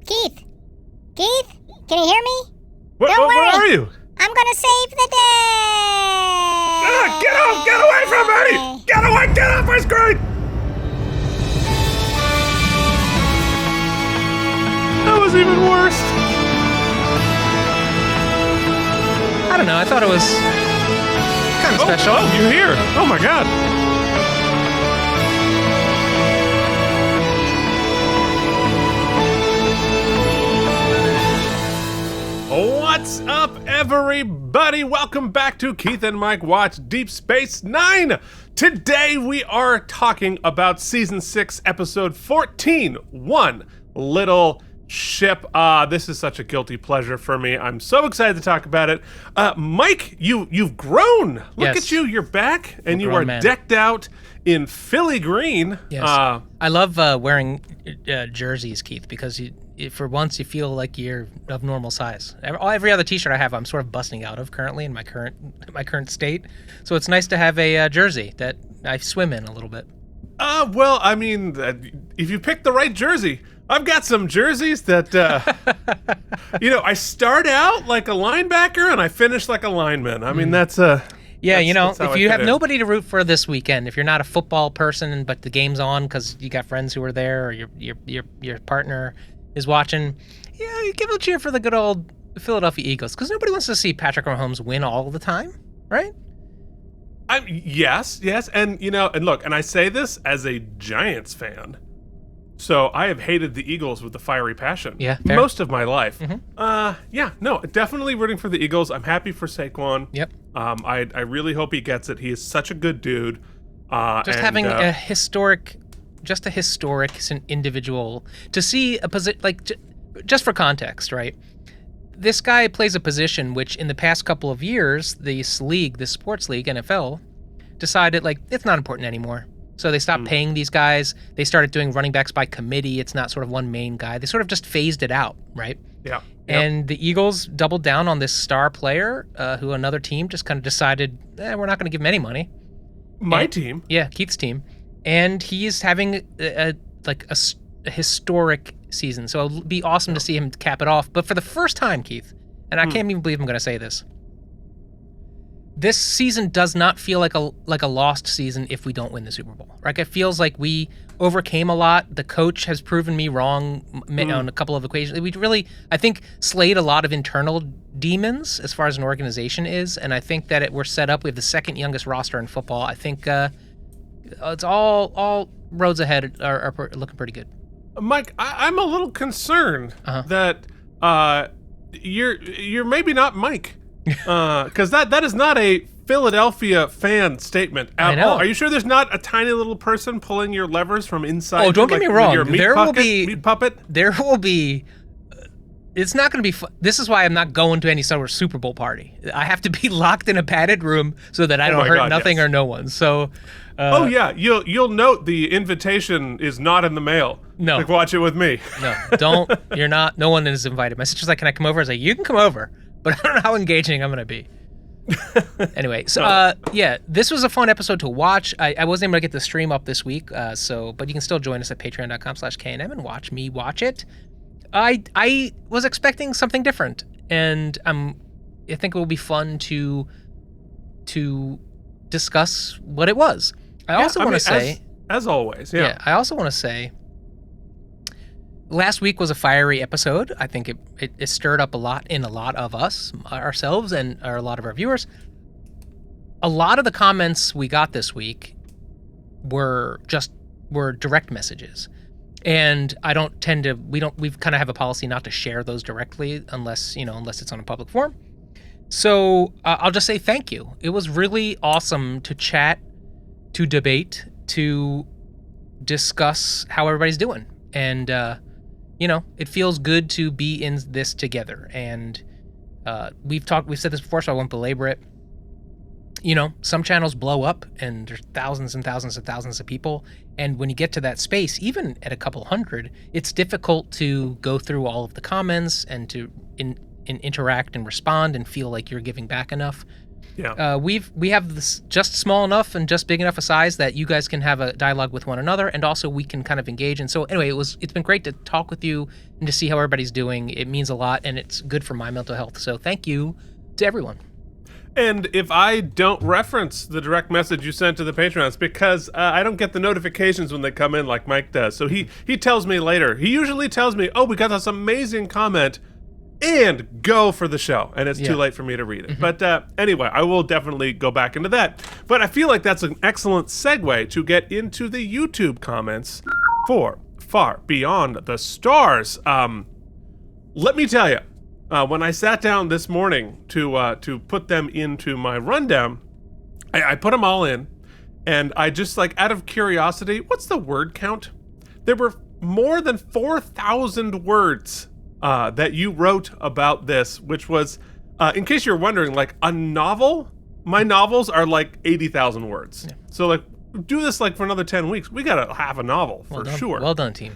Keith? Keith? Can you hear me? Don't worry. Where are you? I'm gonna save the day! Get off! Get away from me! Get away! Get off my screen! That was even worse. I don't know. I thought it was kind of special. Oh, you're here. Oh, my God. What's up, everybody? Welcome back to Keith and Mike Watch Deep Space Nine. Today we are talking about Season 6, Episode 14, One Little Ship. This is such a guilty pleasure for me. I'm so excited to talk about it. Mike, you've grown. Look Yes. at you. You're back, and you grown are man. decked out in Philly green. Yes. I love wearing jerseys, Keith, because for once you feel like you're of normal size. Every other T-shirt I have, I'm sort of busting out of currently in my current state. So it's nice to have a jersey that I swim in a little bit. Well, I mean, if you pick the right jersey, I've got some jerseys that, I start out like a linebacker and I finish like a lineman. I mean, that's Yeah, that's how if I you fit have in. nobody to root for this weekend, if you're not a football person but the game's on because you got friends who are there or your partner is watching, you give a cheer for the good old Philadelphia Eagles because nobody wants to see Patrick Mahomes win all the time, right? Yes, and look, and I say this as a Giants fan, so I have hated the Eagles with a fiery passion. Yeah, fair. most of my life. Definitely rooting for the Eagles. I'm happy for Saquon. Yep. I really hope he gets it. He is such a good dude. Having a historic individual to see a position just for context, right? This guy plays a position which in the past couple of years, this sports league, NFL, decided it's not important anymore. So they stopped paying these guys. They started doing running backs by committee. It's not sort of one main guy. They sort of just phased it out, right? Yeah. And the Eagles doubled down on this star player who another team just kind of decided, we're not going to give him any money. Team. Yeah, Keith's team. And he's having a historic season. So it'll be awesome to see him cap it off. But for the first time, Keith, and I can't even believe I'm going to say this season does not feel like a lost season if we don't win the Super Bowl. Like, it feels like we overcame a lot. The coach has proven me wrong on a couple of occasions. We really, I think, slayed a lot of internal demons as far as an organization is, and I think that we're set up. We have the second youngest roster in football. I think it's all roads ahead are looking pretty good. Mike, I'm a little concerned that you're maybe not Mike. Because that is not a Philadelphia fan statement at all. Are you sure there's not a tiny little person pulling your levers from inside? Oh, don't get me wrong. Your meat puppet? There will be. It's not going to be fun. This is why I'm not going to any sort of Super Bowl party. I have to be locked in a padded room so that I don't hurt nothing or no one. So. You'll note the invitation is not in the mail. No. Watch it with me. No, don't. You're not. No one is invited. My sister's like, "Can I come over?" I was like, "You can come over." But I don't know how engaging I'm going to be. Anyway, so this was a fun episode to watch. I wasn't able to get the stream up this week, but you can still join us at patreon.com/KNM and watch me watch it. I was expecting something different, and I think it will be fun to discuss what it was. I also want to say, as always, I also want to say, last week was a fiery episode. I think it stirred up a lot in a lot of us, ourselves, and a lot of our viewers. A lot of the comments we got this week were direct messages. And I don't tend to, we kind of have a policy not to share those directly unless it's on a public forum. So I'll just say thank you. It was really awesome to chat, to debate, to discuss how everybody's doing. And, it feels good to be in this together. And we've said this before, so I won't belabor it. Some channels blow up and there's thousands and thousands and thousands of people. And when you get to that space, even at a couple hundred, it's difficult to go through all of the comments and to interact and respond and feel like you're giving back enough. Yeah. We have this just small enough and just big enough a size that you guys can have a dialogue with one another, and also we can kind of engage. And so anyway, it's been great to talk with you and to see how everybody's doing. It means a lot, and it's good for my mental health. So thank you to everyone. And if I don't reference the direct message you sent to the Patreon, it's because I don't get the notifications when they come in like Mike does. So he tells me later. He usually tells me, oh, we got this amazing comment, and go for the show. And it's too late for me to read it. But anyway, I will definitely go back into that. But I feel like that's an excellent segue to get into the YouTube comments for Far Beyond the Stars. Let me tell you, when I sat down this morning to put them into my rundown, I put them all in, and I just, like, out of curiosity, what's the word count? There were more than 4,000 words that you wrote about this, which was, in case you're wondering, like a novel. My novels are like 80,000 words. Yeah. So, like, do this like for another 10 weeks. We gotta have a novel for sure. Well done, team.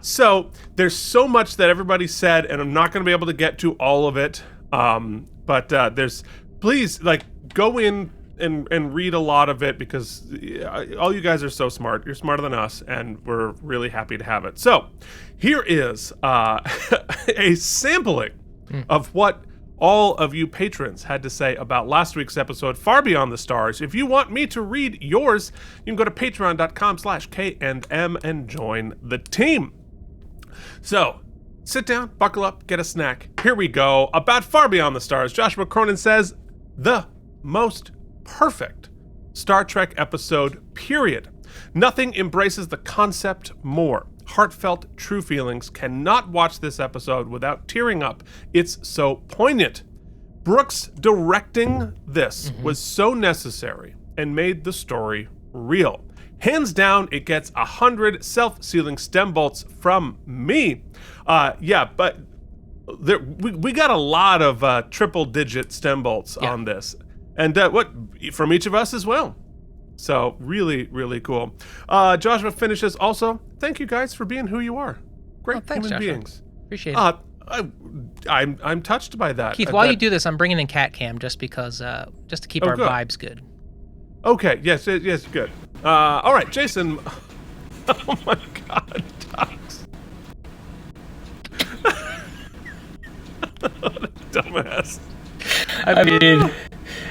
So there's so much that everybody said, and I'm not going to be able to get to all of it. But please, like, go in and read a lot of it, because all you guys are so smart. You're smarter than us, and we're really happy to have it. So here is a sampling of what all of you patrons had to say about last week's episode, Far Beyond the Stars. If you want me to read yours, you can go to patreon.com/KNM and join the team. So, sit down, buckle up, get a snack. Here we go. About Far Beyond the Stars, Joshua Cronin says, the most perfect Star Trek episode, period. Nothing embraces the concept more. Heartfelt, true feelings. Cannot watch this episode without tearing up. It's so poignant. Brooks directing this was so necessary and made the story real. Hands down, it gets 100 self-sealing stem bolts from me. But we got a lot of triple-digit stem bolts on this. And from each of us as well. So really, really cool. Joshua finishes also, thank you guys for being who you are. Great thanks, human Joshua. beings. Appreciate it. I'm touched by that. Keith, while you do this, I'm bringing in Cat Cam just because, just to keep our vibes good. Okay, yes, good. All right, Jason. Oh my God, Tux. What a dumbass. I mean,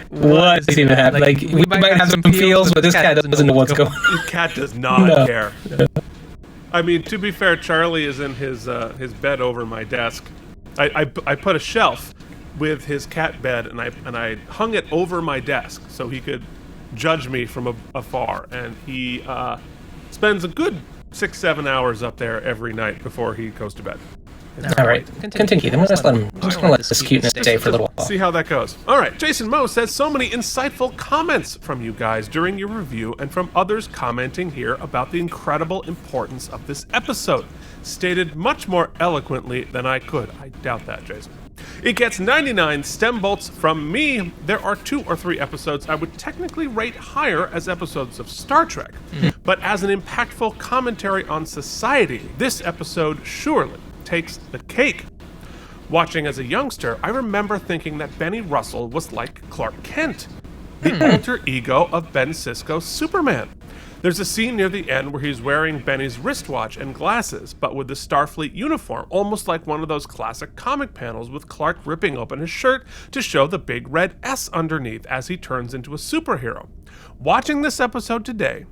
what's even happening? Like, we might have some feels, but this cat doesn't know what's going on. This cat does not care. I mean, to be fair, Charlie is in his bed over my desk. I put a shelf with his cat bed, and I hung it over my desk so he could judge me from afar. And he spends a good 6-7 hours up there every night before he goes to bed. All right, continue. I'm just gonna let this cuteness stay for a little while. See how that goes. All right, Jason Moe says, so many insightful comments from you guys during your review and from others commenting here about the incredible importance of this episode. Stated much more eloquently than I could. I doubt that, Jason. It gets 99 stem bolts from me. There are 2 or 3 episodes I would technically rate higher as episodes of Star Trek. But as an impactful commentary on society, this episode surely takes the cake. Watching as a youngster, I remember thinking that Benny Russell was like Clark Kent, the alter ego of Ben Sisko's Superman. There's a scene near the end where he's wearing Benny's wristwatch and glasses, but with the Starfleet uniform, almost like one of those classic comic panels with Clark ripping open his shirt to show the big red S underneath as he turns into a superhero. Watching this episode today,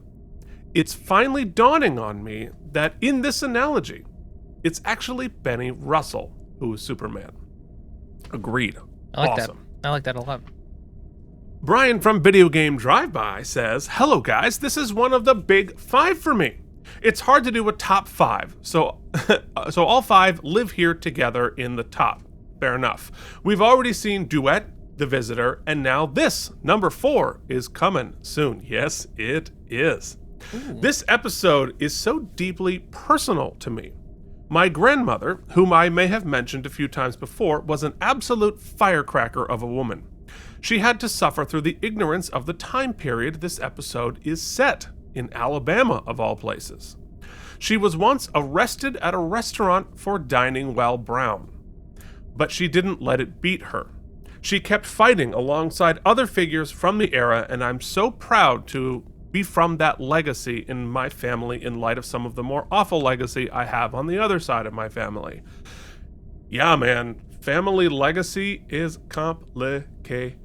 it's finally dawning on me that in this analogy, it's actually Benny Russell who is Superman. Agreed. I like awesome. that. I like that a lot. Brian from Video Game Drive-By says, hello guys, this is one of the big 5 for me. It's hard to do a top 5, so all 5 live here together in the top. Fair enough. We've already seen Duet, The Visitor, and now this, number 4, is coming soon. Yes, it is. Ooh. This episode is so deeply personal to me. My grandmother, whom I may have mentioned a few times before, was an absolute firecracker of a woman. She had to suffer through the ignorance of the time period this episode is set, in Alabama of all places. She was once arrested at a restaurant for dining while brown, but she didn't let it beat her. She kept fighting alongside other figures from the era, and I'm so proud to be from that legacy in my family in light of some of the more awful legacy I have on the other side of my family. Yeah, man, family legacy is complicated.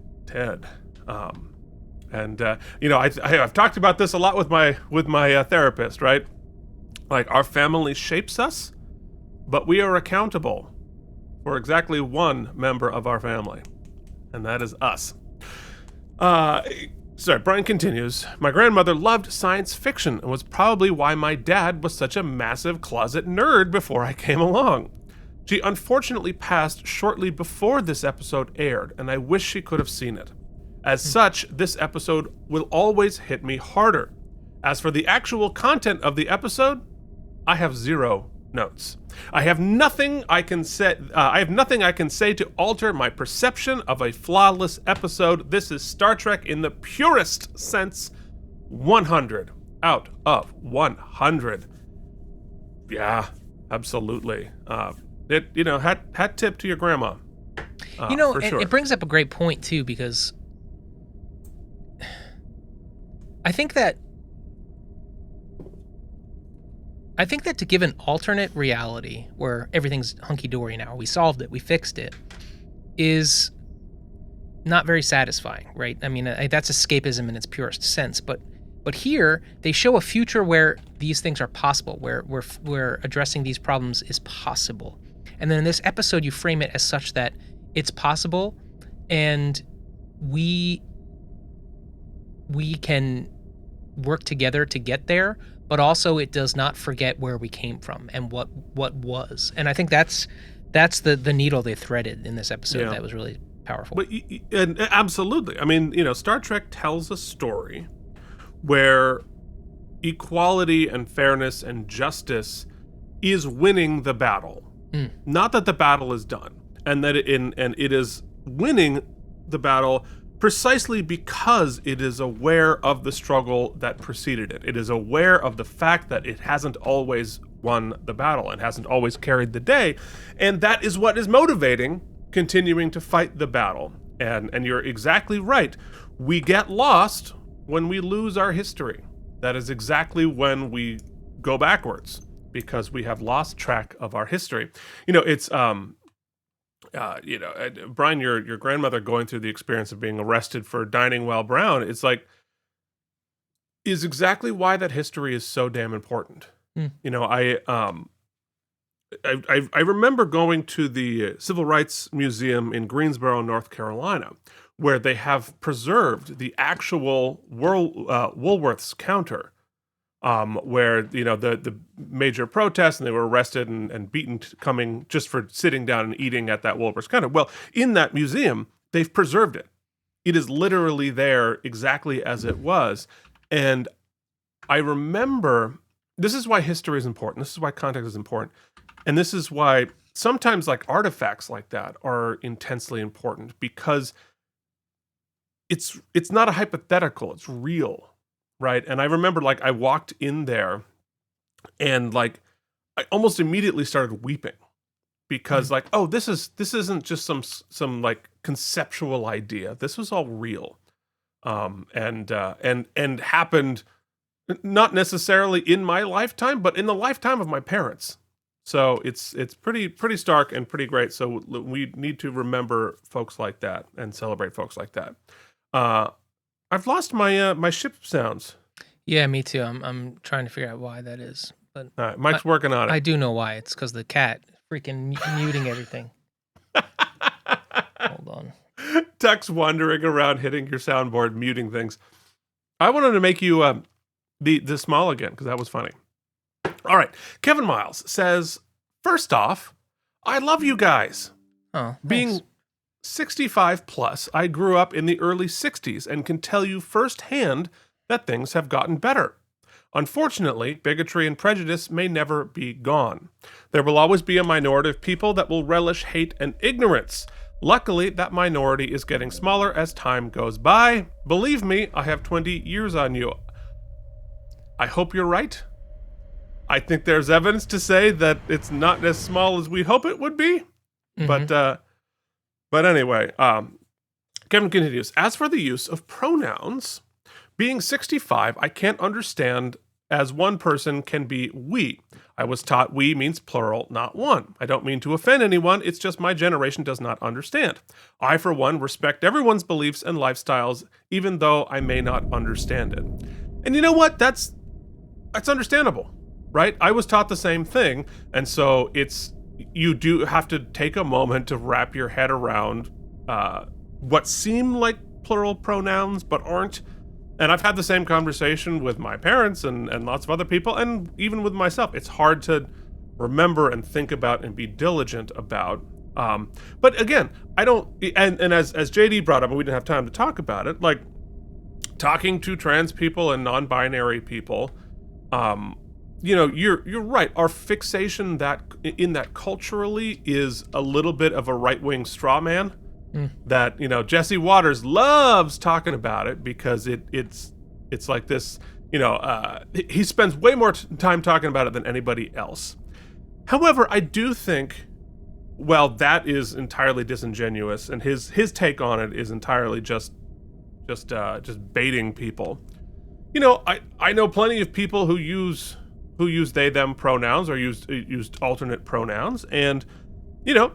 I've talked about this a lot with my therapist, right? Like, our family shapes us, but we are accountable for exactly one member of our family, and that is us. Brian continues, my grandmother loved science fiction and was probably why my dad was such a massive closet nerd before I came along. She unfortunately passed shortly before this episode aired, and I wish she could have seen it. As such, this episode will always hit me harder. As for the actual content of the episode, I have 0 notes. I have nothing I can say to alter my perception of a flawless episode. This is Star Trek in the purest sense. 100 out of 100. Yeah, absolutely. Hat tip to your grandma. For sure. It brings up a great point too, because I think that to give an alternate reality where everything's hunky-dory now, we solved it, we fixed it, is not very satisfying, right? I mean, that's escapism in its purest sense, but here they show a future where these things are possible, where addressing these problems is possible. And then in this episode, you frame it as such that it's possible, and we can work together to get there, but also it does not forget where we came from and what was. And I think that's the needle they threaded in this episode. That was really powerful. And absolutely. I mean, Star Trek tells a story where equality and fairness and justice is winning the battle. Not that the battle is done, and that it is winning the battle precisely because it is aware of the struggle that preceded it. It is aware of the fact that it hasn't always won the battle and hasn't always carried the day, and that is what is motivating continuing to fight the battle. And you're exactly right. We get lost when we lose our history. That is exactly when we go backwards, because we have lost track of our history. It's Brian, your grandmother going through the experience of being arrested for dining while brown, it's like, is exactly why that history is so damn important. I remember going to the Civil Rights Museum in Greensboro, North Carolina, where they have preserved the actual Woolworth's counter, where the major protests, and they were arrested and beaten coming just for sitting down and eating at that Woolworth's counter. Well, in that museum, they've preserved it. It is literally there exactly as it was. And I remember, this is why history is important. This is why context is important. And this is why sometimes like artifacts like that are intensely important, because it's not a hypothetical, it's real. Right. And I remember, like, I walked in there and, like, I almost immediately started weeping because, like, oh, this isn't just some like conceptual idea. This was all real. And happened not necessarily in my lifetime, but in the lifetime of my parents. So it's pretty stark and pretty great. So we need to remember folks like that and celebrate folks like that. I've lost my ship sounds. Yeah, me too. I'm trying to figure out why that is. But all right, Mike's working on it. I do know why. It's because the cat freaking muting everything. Hold on. Tuck's wandering around, hitting your soundboard, muting things. I wanted to make you the small again, because that was funny. All right. Kevin Miles says, first off, I love you guys. Oh, Being 65 plus, I grew up in the early 60s and can tell you firsthand that things have gotten better. Unfortunately, bigotry and prejudice may never be gone. There will always be a minority of people that will relish hate and ignorance. Luckily, that minority is getting smaller as time goes by. Believe me, I have 20 years on you. I hope you're right. I think there's evidence to say that it's not as small as we hope it would be. Mm-hmm. But anyway, Kevin continues, as for the use of pronouns, being 65, I can't understand as one person can be we. I was taught we means plural, not one. I don't mean to offend anyone. It's just my generation does not understand. I, for one, respect everyone's beliefs and lifestyles, even though I may not understand it. And you know what? That's understandable, right? I was taught the same thing. And so you do have to take a moment to wrap your head around what seem like plural pronouns, but aren't. And I've had the same conversation with my parents and lots of other people, and even with myself. It's hard to remember and think about and be diligent about. But again, I don't, and as JD brought up, and we didn't have time to talk about it, like talking to trans people and non-binary people, you're right. Our fixation in that culturally is a little bit of a right-wing straw man. That, Jesse Waters loves talking about it because it's like this, he spends way more time talking about it than anybody else. However, I do think, well, that is entirely disingenuous, and his take on it is entirely just baiting people. I know plenty of people who use they them pronouns or used alternate pronouns, and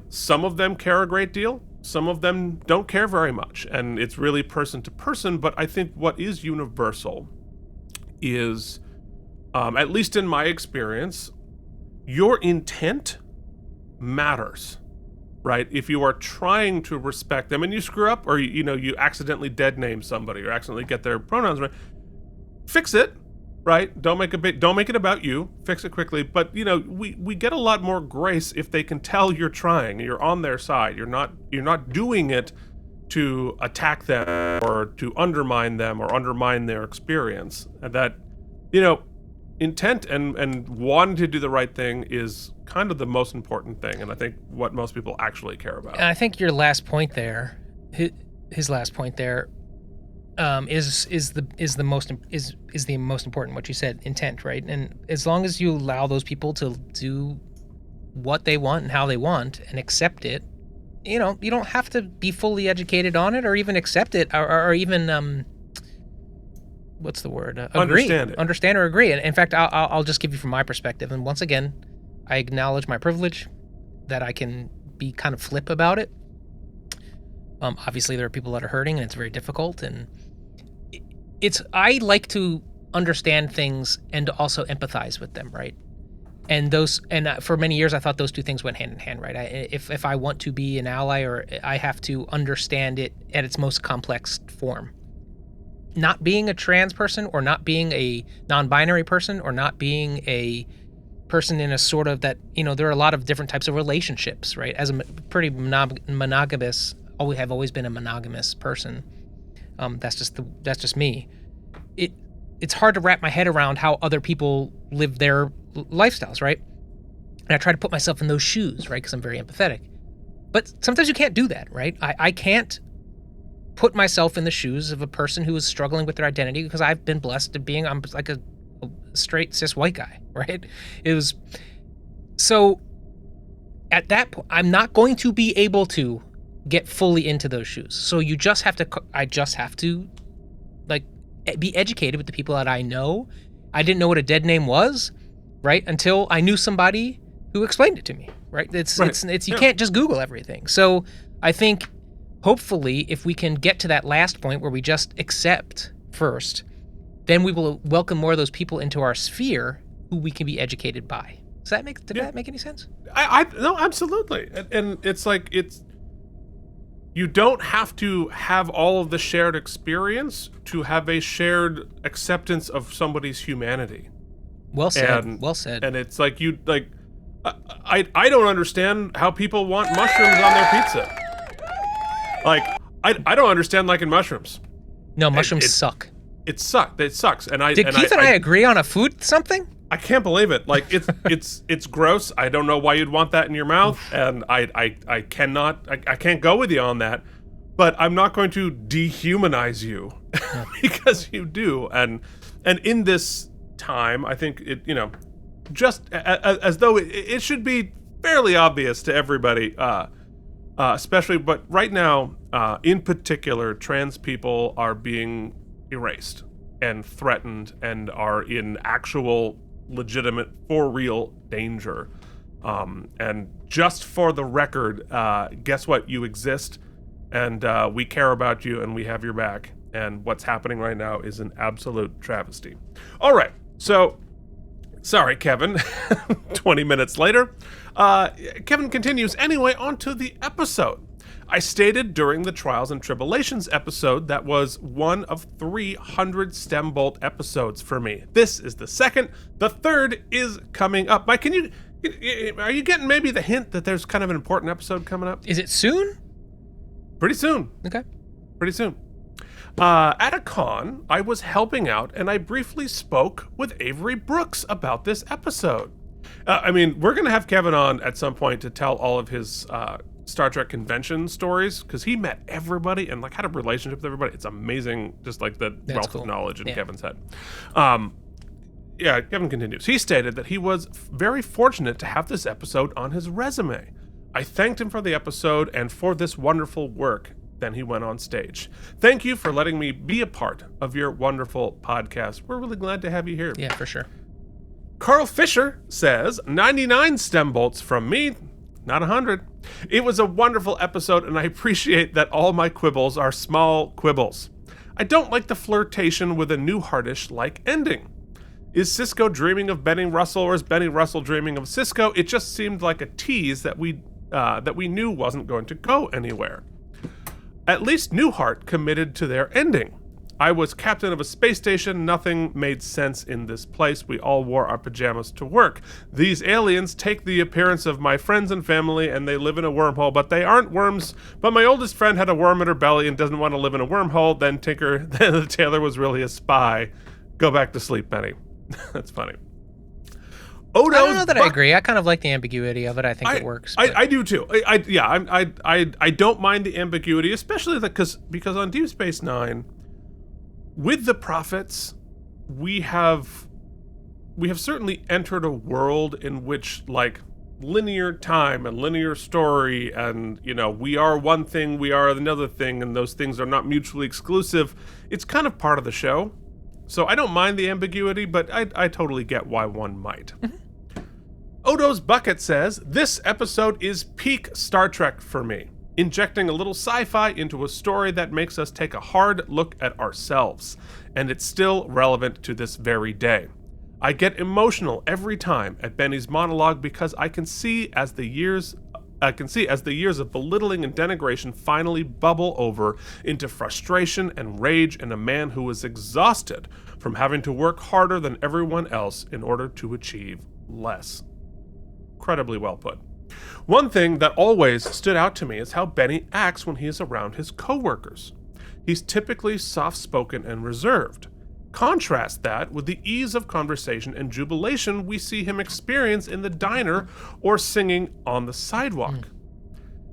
some of them care a great deal. Some of them don't care very much, and it's really person to person. But I think what is universal is, at least in my experience, your intent matters, right? If you are trying to respect them and you screw up, or you accidentally dead name somebody or accidentally get their pronouns right, fix it. Right? Don't make it about you. Fix it quickly. But we get a lot more grace if they can tell you're trying. You're on their side. You're not doing it to attack them or to undermine them or undermine their experience. And that, intent and wanting to do the right thing is kind of the most important thing, and I think what most people actually care about. And I think your last point there, his last point there, is the most important, what you said, intent, right? And as long as you allow those people to do what they want and how they want and accept it, you don't have to be fully educated on it or even accept it or even what's the word? Agree. Understand or agree. And in fact, I'll just give you from my perspective. And once again, I acknowledge my privilege that I can be kind of flip about it. Obviously, there are people that are hurting, and it's very difficult. And I like to understand things and to also empathize with them, right? And for many years, I thought those two things went hand in hand, right? If I want to be an ally, or I have to understand it at its most complex form. Not being a trans person, or not being a non-binary person, or not being a person in a sort of that, there are a lot of different types of relationships, right? As a pretty monogamous, have always been a monogamous person. That's just me. It's hard to wrap my head around how other people live their lifestyles, right? And I try to put myself in those shoes, right? Because I'm very empathetic. But sometimes you can't do that, right? I can't put myself in the shoes of a person who is struggling with their identity, because I've been blessed to I'm like a straight cis white guy, right? So at that point, I'm not going to be able to get fully into those shoes. So I just have to be educated with the people that I know. I didn't know what a dead name was, right? Until I knew somebody who explained it to me, right? You can't just Google everything. So I think hopefully if we can get to that last point where we just accept first, then we will welcome more of those people into our sphere who we can be educated by. Does that make any sense? No, absolutely. And you don't have to have all of the shared experience to have a shared acceptance of somebody's humanity. Well said. Well said. And it's like I don't understand how people want mushrooms on their pizza. I don't understand liking mushrooms. No, mushrooms suck. It sucks. And Keith and I agree on a food something? I can't believe it. It's gross. I don't know why you'd want that in your mouth, and I can't go with you on that. But I'm not going to dehumanize you because you do. And in this time, I think it just as though it should be fairly obvious to everybody. especially, but right now, in particular, trans people are being erased and threatened and are in actual, legitimate, for real danger. And just for the record, guess what? You exist, and we care about you, and we have your back. And what's happening right now is an absolute travesty. All right, so sorry, Kevin. 20 minutes later, Kevin continues. Anyway, on to the episode. I stated during the Trials and Tribulations episode that was one of 300 stem bolt episodes for me. This is the second. The third is coming up. Mike, are you getting maybe the hint that there's kind of an important episode coming up? Is it soon? Pretty soon. Okay. Pretty soon. At a con, I was helping out, and I briefly spoke with Avery Brooks about this episode. We're going to have Kevin on at some point to tell all of his Star Trek convention stories, because he met everybody and had a relationship with everybody. It's amazing, just the wealth of knowledge in Kevin's head. Kevin continues. He stated that he was very fortunate to have this episode on his resume. I thanked him for the episode and for this wonderful work. Then he went on stage. Thank you for letting me be a part of your wonderful podcast. We're really glad to have you here. Yeah, for sure. Carl Fisher says, 99 stem bolts from me, not 100. It was a wonderful episode, and I appreciate that all my quibbles are small quibbles. I don't like the flirtation with a Newhartish-like ending. Is Sisko dreaming of Benny Russell, or is Benny Russell dreaming of Sisko? It just seemed like a tease that we knew wasn't going to go anywhere. At least Newhart committed to their ending. I was captain of a space station. Nothing made sense in this place. We all wore our pajamas to work. These aliens take the appearance of my friends and family, and they live in a wormhole, but they aren't worms. But my oldest friend had a worm in her belly and doesn't want to live in a wormhole. Then the Taylor was really a spy. Go back to sleep, Benny. That's funny. Odo's I don't know that I agree. I kind of like the ambiguity of it. I think it works. I do too. I don't mind the ambiguity, especially because on Deep Space Nine, with the Prophets, we have certainly entered a world in which linear time and linear story, and we are one thing, we are another thing, and those things are not mutually exclusive. It's kind of part of the show. So I don't mind the ambiguity, but I totally get why one might. Mm-hmm. Odo's Bucket says, this episode is peak Star Trek for me, injecting a little sci-fi into a story that makes us take a hard look at ourselves, and it's still relevant to this very day. I get emotional every time at Benny's monologue because I can see as the years of belittling and denigration finally bubble over into frustration and rage in a man who is exhausted from having to work harder than everyone else in order to achieve less. Incredibly well put. One thing that always stood out to me is how Benny acts when he is around his coworkers. He's typically soft-spoken and reserved. Contrast that with the ease of conversation and jubilation we see him experience in the diner or singing on the sidewalk.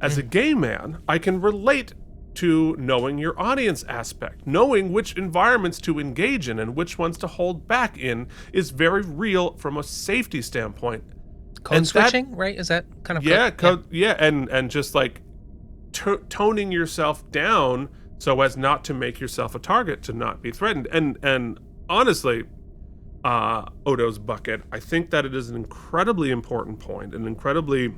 As a gay man, I can relate to knowing your audience aspect. Knowing which environments to engage in and which ones to hold back in is very real from a safety standpoint. Code switching, right? Is that kind of and just toning yourself down so as not to make yourself a target, to not be threatened. And honestly, Odo's Bucket, I think that it is an incredibly important point, an incredibly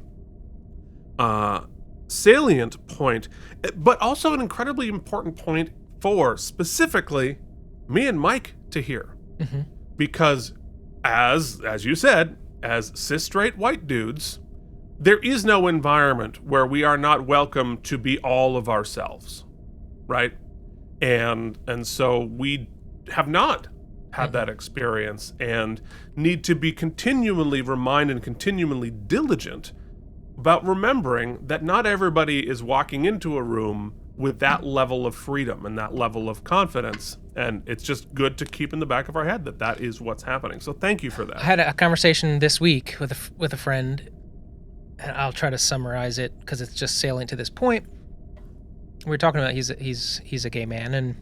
salient point, but also an incredibly important point for specifically me and Mike to hear. Mm-hmm. Because as you said, as cis straight white dudes, there is no environment where we are not welcome to be all of ourselves, right? And so we have not had that experience and need to be continually reminded and continually diligent about remembering that not everybody is walking into a room with that level of freedom and that level of confidence. And it's just good to keep in the back of our head that is what's happening. So thank you for that. I had a conversation this week with a friend, and I'll try to summarize it because it's just salient to this point. We were talking about he's a gay man, and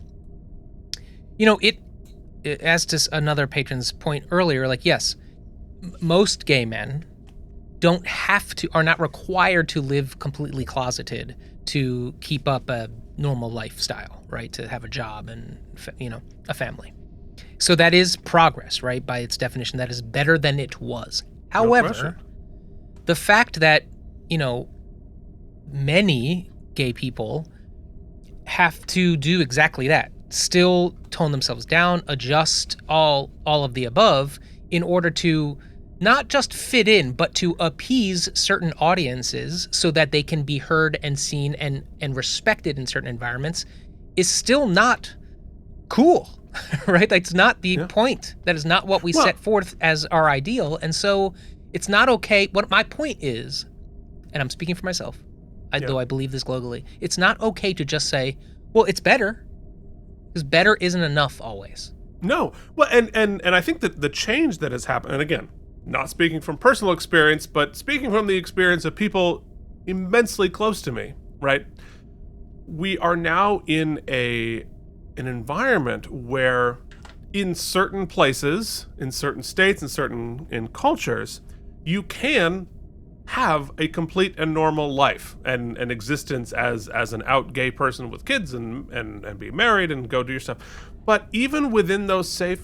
it as to another patron's point earlier, yes, most gay men don't have to, are not required to live completely closeted to keep up a normal lifestyle, right? To have a job and, a family. So that is progress, right? By its definition, that is better than it was. However, the fact that, many gay people have to do exactly that, still tone themselves down, adjust all of the above in order to not just fit in, but to appease certain audiences so that they can be heard and seen and respected in certain environments, is still not cool, right? That's not the point. That is not what we set forth as our ideal. And so it's not okay. What my point is, and I'm speaking for myself, though I believe this globally, it's not okay to just say, well, it's better, because better isn't enough always. No. Well, and I think that the change that has happened, and again, not speaking from personal experience, but speaking from the experience of people immensely close to me, right? We are now in an environment where in certain places, in certain states, in cultures, you can have a complete and normal life and an existence as an out gay person with kids and be married and go do your stuff. But even within those safe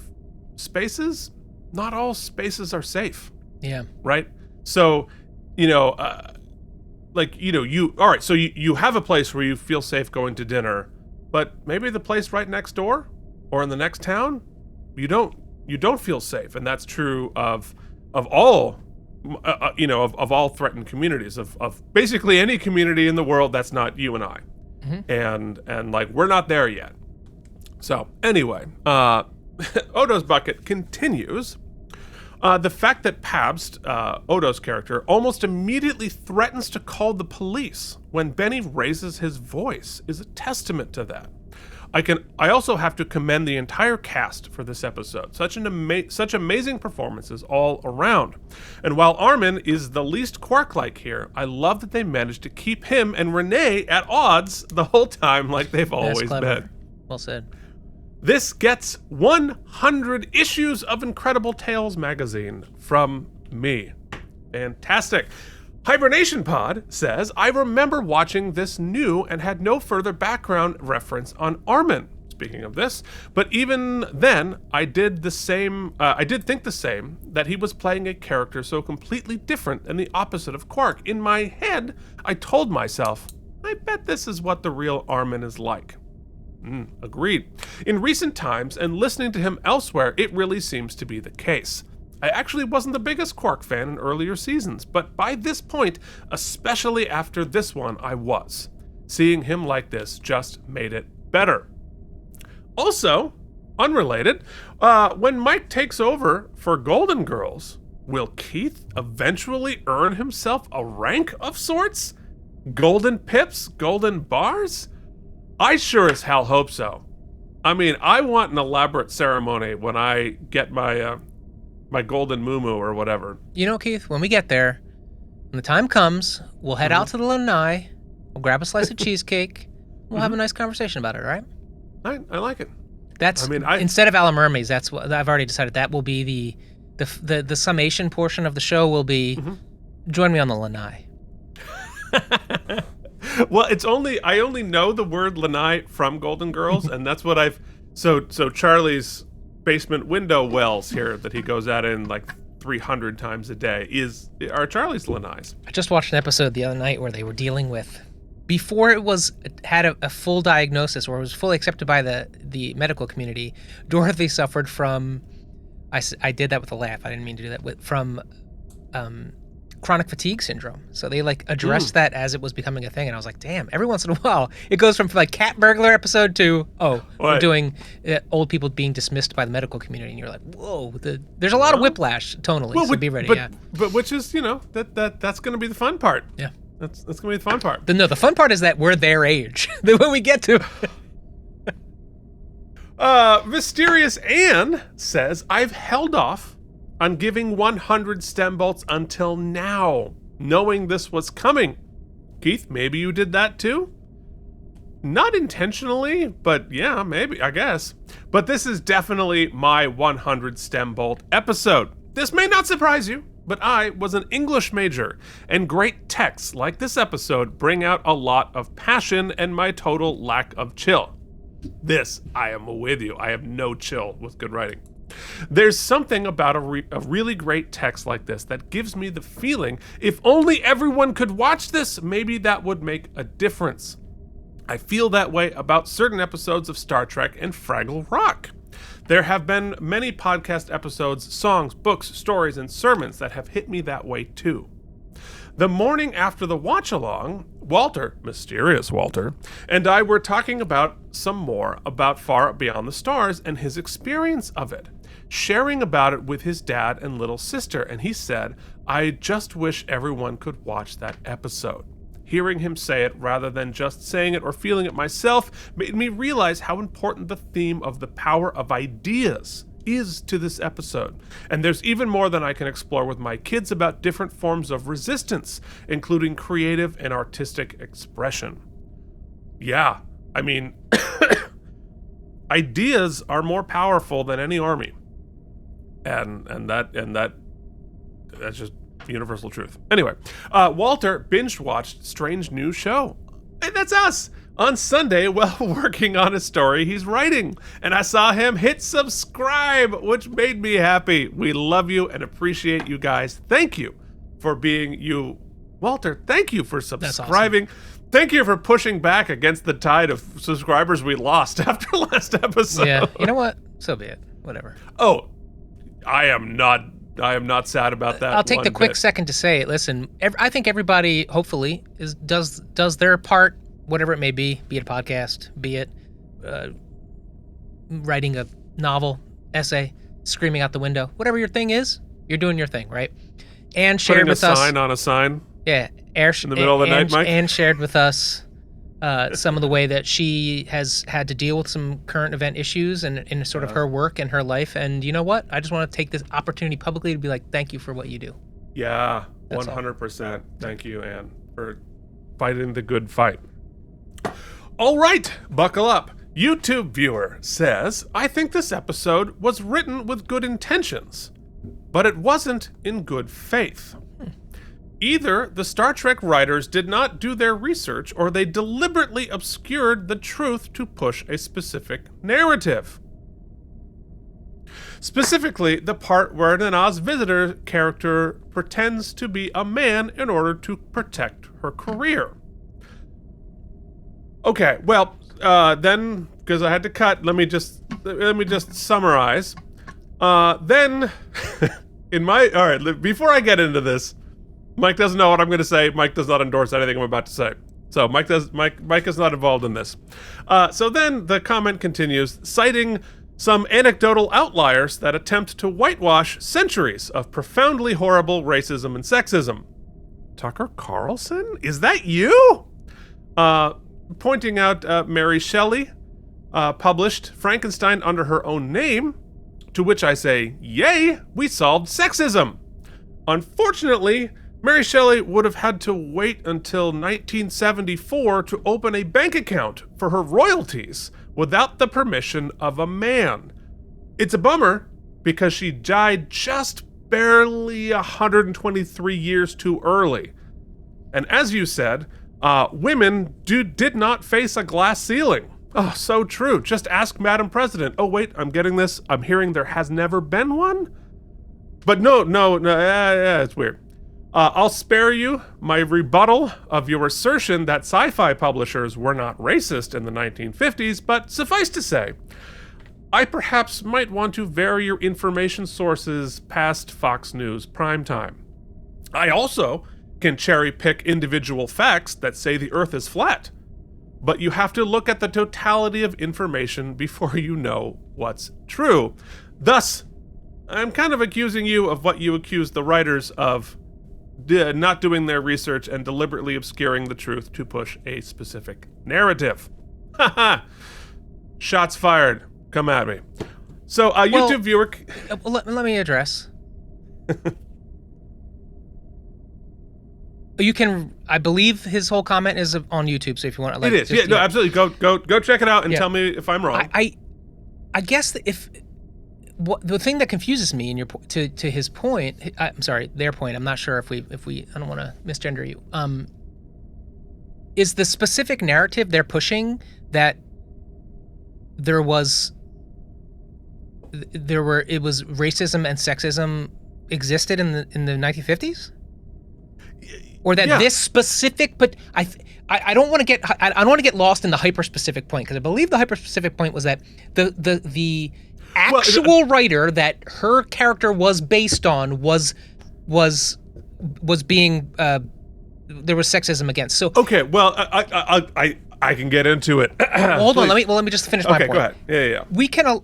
spaces, not all spaces are safe. Yeah. Right? So, all right, so you have a place where you feel safe going to dinner, but maybe the place right next door or in the next town, you don't feel safe. And that's true of all, of all threatened communities, of basically any community in the world that's not you and I. Mm-hmm. And like, we're not there yet. So anyway, Odo's bucket continues. The fact that Pabst, Odo's character, almost immediately threatens to call the police when Benny raises his voice is a testament to that. I also have to commend the entire cast for this episode. Such amazing performances all around. And while Armin is the least Quark-like here, I love that they managed to keep him and Renee at odds the whole time, like they've always been. Well said. This gets 100 issues of Incredible Tales magazine from me. Fantastic. Hibernation Pod says, I remember watching this new and had no further background reference on Armin. Speaking of this, but even then, I did think the same, that he was playing a character so completely different and the opposite of Quark. In my head, I told myself, I bet this is what the real Armin is like. Agreed. In recent times, and listening to him elsewhere, it really seems to be the case. I actually wasn't the biggest Quark fan in earlier seasons, but by this point, especially after this one, I was. Seeing him like this just made it better. Also, unrelated, when Mike takes over for Golden Girls, will Keith eventually earn himself a rank of sorts? Golden pips? Golden bars? I sure as hell hope so. I mean, I want an elaborate ceremony when I get my my golden moo-moo or whatever. Keith, when we get there, when the time comes, we'll head out to the lanai, we'll grab a slice of cheesecake, we'll have a nice conversation about it, all right? I like it. Instead of AlamarEmmys, that's what I've already decided. That will be the summation portion of the show will be, join me on the lanai. Well, I only know the word lanai from Golden Girls, and that's what so Charlie's basement window wells here that he goes at in like 300 times a day are Charlie's lanais. I just watched an episode the other night where they were dealing with, before it had a full diagnosis or was fully accepted by the medical community, Dorothy suffered from, I did that with a laugh, I didn't mean to do that, from chronic fatigue syndrome. So they addressed that as it was becoming a thing, and I was like, damn, every once in a while it goes from cat burglar episode to we're doing old people being dismissed by the medical community, and you're like, whoa, there's a lot of whiplash tonally, so be ready. But which is that's gonna be the fun part. Yeah, that's gonna be the fun part. The fun part is that we're their age when we get to Mysterious Anne says, I've held off on giving 100 stem bolts until now, knowing this was coming. Keith, maybe you did that too? Not intentionally, but yeah, maybe, I guess. But this is definitely my 100 stem bolt episode. This may not surprise you, but I was an English major, and great texts like this episode bring out a lot of passion and my total lack of chill. This, I am with you. I have no chill with good writing. There's something about a really great text like this that gives me the feeling if only everyone could watch this, maybe that would make a difference. I feel that way about certain episodes of Star Trek and Fraggle Rock. There have been many podcast episodes, songs, books, stories, and sermons that have hit me that way too. The morning after the watch-along, Walter, mysterious Walter, and I were talking about some more about Far Beyond the Stars and his experience of it, sharing about it with his dad and little sister, and he said, I just wish everyone could watch that episode. Hearing him say it rather than just saying it or feeling it myself made me realize how important the theme of the power of ideas is to this episode. And there's even more than I can explore with my kids about different forms of resistance, including creative and artistic expression. Yeah, I mean, ideas are more powerful than any army. And that's just universal truth. Anyway, Walter binge-watched Strange New Show. Hey, that's us! On Sunday, while working on a story he's writing, and I saw him hit subscribe, which made me happy. We love you and appreciate you guys. Thank you for being you. Walter, thank you for subscribing. That's awesome. Thank you for pushing back against the tide of subscribers we lost after last episode. Yeah, you know what? So be it. Whatever. Oh, I am not sad about that. I'll take the quick second to say, listen, I think everybody hopefully does their part, whatever it may be it a podcast, be it writing a novel, essay, screaming out the window, whatever your thing is, you're doing your thing, right? And shared with us. Putting a sign on a sign. Yeah, in the middle of the night, Mike. And shared with us some of the way that she has had to deal with some current event issues and in sort of her work and her life. And you know what? I just want to take this opportunity publicly to be like, thank you for what you do. Yeah, 100%. Thank you, Anne, for fighting the good fight. All right, buckle up. YouTube viewer says, I think this episode was written with good intentions, but it wasn't in good faith. Either the Star Trek writers did not do their research or they deliberately obscured the truth to push a specific narrative. Specifically, the part where an Oz visitor character pretends to be a man in order to protect her career. Okay, well, then, because I had to cut, let me just summarize. Then, all right, before I get into this, Mike doesn't know what I'm going to say. Mike does not endorse anything I'm about to say. So Mike is not involved in this. So then the comment continues, citing some anecdotal outliers that attempt to whitewash centuries of profoundly horrible racism and sexism. Tucker Carlson? Is that you? Pointing out Mary Shelley published Frankenstein under her own name, to which I say, yay, we solved sexism. Unfortunately, Mary Shelley would have had to wait until 1974 to open a bank account for her royalties without the permission of a man. It's a bummer because she died just barely 123 years too early. And as you said, women did not face a glass ceiling. Oh, so true. Just ask Madam President. Oh, wait, I'm getting this. I'm hearing there has never been one? But no, it's weird. I'll spare you my rebuttal of your assertion that sci-fi publishers were not racist in the 1950s, but suffice to say, I perhaps might want to vary your information sources past Fox News primetime. I also can cherry-pick individual facts that say the Earth is flat, but you have to look at the totality of information before you know what's true. Thus, I'm kind of accusing you of what you accused the writers of not doing their research and deliberately obscuring the truth to push a specific narrative. Haha. Shots fired. Come at me. So, YouTube viewer... Let me address. You can... I believe his whole comment is on YouTube, so if you want to... It is. Yeah, no, absolutely. Go check it out and tell me if I'm wrong. I guess that if... the thing that confuses me in your to his point, I'm sorry, their point. I'm not sure if we I don't want to misgender you. Is the specific narrative they're pushing that it was racism and sexism existed in the 1950s, or that this specific? But I don't want to get I don't want to get lost in the hyper specific point, because I believe the hyper specific point was that the actual writer that her character was based on was being there was sexism against. So okay, well I can get into it. Hold on, let me just finish my point. Okay, go ahead. Yeah. We can